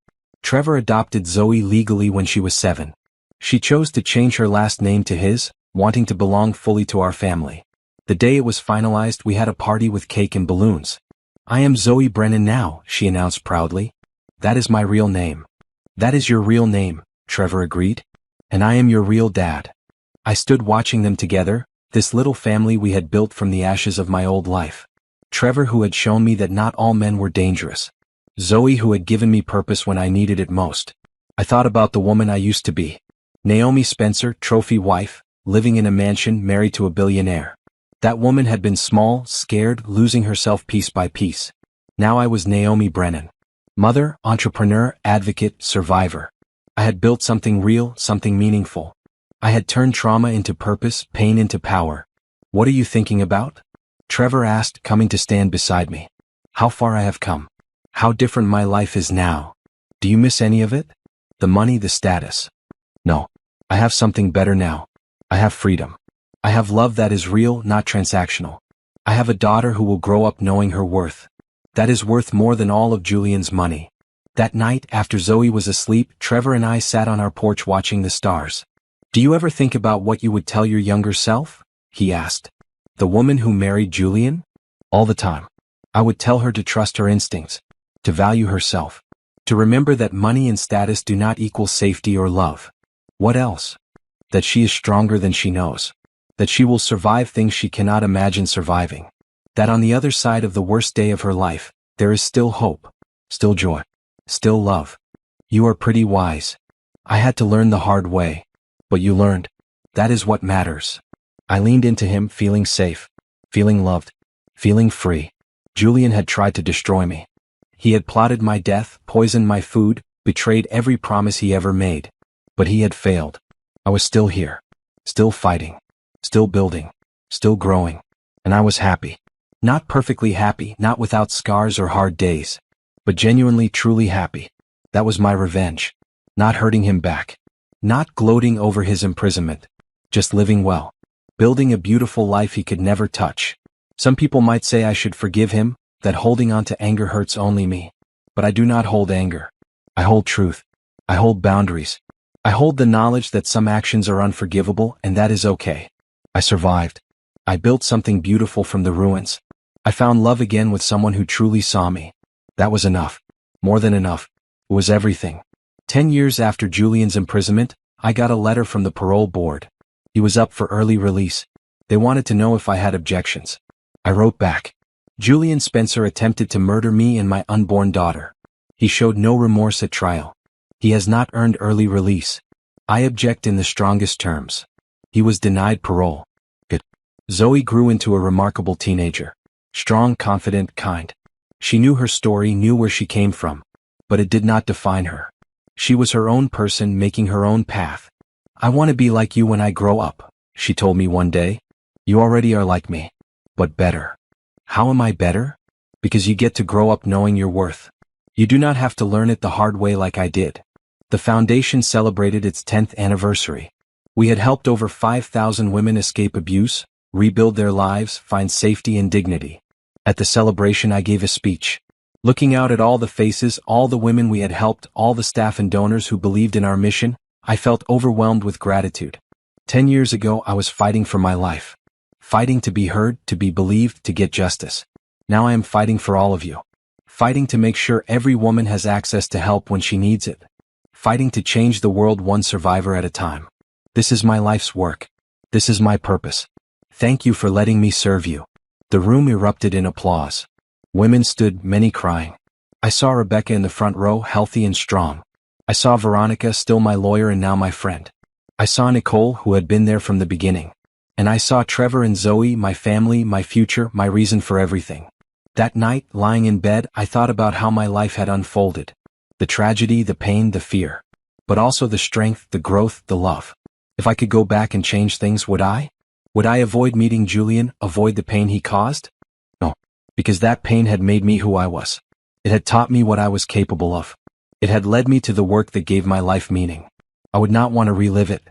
Trevor adopted Zoe legally when she was 7. She chose to change her last name to his, wanting to belong fully to our family. The day it was finalized, we had a party with cake and balloons. I am Zoe Brennan now, she announced proudly. That is my real name. That is your real name, Trevor agreed. And I am your real dad. I stood watching them together, this little family we had built from the ashes of my old life. Trevor, who had shown me that not all men were dangerous. Zoe, who had given me purpose when I needed it most. I thought about the woman I used to be. Naomi Spencer, trophy wife, living in a mansion, married to a billionaire. That woman had been small, scared, losing herself piece by piece. Now I was Naomi Brennan. Mother, entrepreneur, advocate, survivor. I had built something real, something meaningful. I had turned trauma into purpose, pain into power. What are you thinking about? Trevor asked, coming to stand beside me. How far I have come. How different my life is now. Do you miss any of it? The money, the status? No. I have something better now. I have freedom. I have love that is real, not transactional. I have a daughter who will grow up knowing her worth. That is worth more than all of Julian's money. That night, after Zoe was asleep, Trevor and I sat on our porch watching the stars. Do you ever think about what you would tell your younger self? He asked. The woman who married Julian? All the time. I would tell her to trust her instincts, to value herself, to remember that money and status do not equal safety or love. What else? That she is stronger than she knows. That she will survive things she cannot imagine surviving. That on the other side of the worst day of her life, there is still hope, still joy, still love. You are pretty wise. I had to learn the hard way. But you learned. That is what matters. I leaned into him, feeling safe, feeling loved, feeling free. Julian had tried to destroy me. He had plotted my death, poisoned my food, betrayed every promise he ever made. But he had failed. I was still here, still fighting, still building, still growing. And I was happy. Not perfectly happy, not without scars or hard days, but genuinely, truly happy. That was my revenge. Not hurting him back. Not gloating over his imprisonment. Just living well. Building a beautiful life he could never touch. Some people might say I should forgive him, that holding on to anger hurts only me. But I do not hold anger. I hold truth. I hold boundaries. I hold the knowledge that some actions are unforgivable, and that is okay. I survived. I built something beautiful from the ruins. I found love again with someone who truly saw me. That was enough. More than enough. It was everything. 10 years after Julian's imprisonment, I got a letter from the parole board. He was up for early release. They wanted to know if I had objections. I wrote back. Julian Spencer attempted to murder me and my unborn daughter. He showed no remorse at trial. He has not earned early release. I object in the strongest terms. He was denied parole. Good. Zoe grew into a remarkable teenager. Strong, confident, kind. She knew her story, knew where she came from. But it did not define her. She was her own person, making her own path. I want to be like you when I grow up, she told me one day. You already are like me. But better. How am I better? Because you get to grow up knowing your worth. You do not have to learn it the hard way like I did. The foundation celebrated its 10th anniversary. We had helped over 5,000 women escape abuse, rebuild their lives, find safety and dignity. At the celebration I gave a speech. Looking out at all the faces, all the women we had helped, all the staff and donors who believed in our mission, I felt overwhelmed with gratitude. 10 years ago I was fighting for my life. Fighting to be heard, to be believed, to get justice. Now I am fighting for all of you. Fighting to make sure every woman has access to help when she needs it. Fighting to change the world one survivor at a time. This is my life's work. This is my purpose. Thank you for letting me serve you. The room erupted in applause. Women stood, many crying. I saw Rebecca in the front row, healthy and strong. I saw Veronica, still my lawyer and now my friend. I saw Nicole, who had been there from the beginning. And I saw Trevor and Zoe, my family, my future, my reason for everything. That night, lying in bed, I thought about how my life had unfolded. The tragedy, the pain, the fear. But also the strength, the growth, the love. If I could go back and change things, would I? Would I avoid meeting Julian, avoid the pain he caused? No. Because that pain had made me who I was. It had taught me what I was capable of. It had led me to the work that gave my life meaning. I would not want to relive it.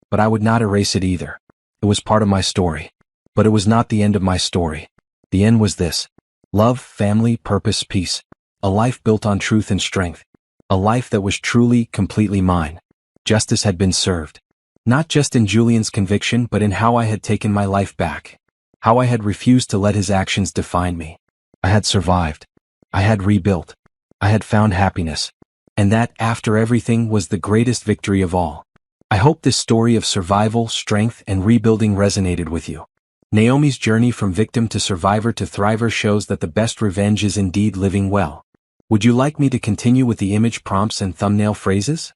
But I would not erase it either. It was part of my story. But it was not the end of my story. The end was this. Love, family, purpose, peace. A life built on truth and strength. A life that was truly, completely mine. Justice had been served. Not just in Julian's conviction, but in how I had taken my life back. How I had refused to let his actions define me. I had survived. I had rebuilt. I had found happiness. And that, after everything, was the greatest victory of all. I hope this story of survival, strength, and rebuilding resonated with you. Naomi's journey from victim to survivor to thriver shows that the best revenge is indeed living well. Would you like me to continue with the image prompts and thumbnail phrases?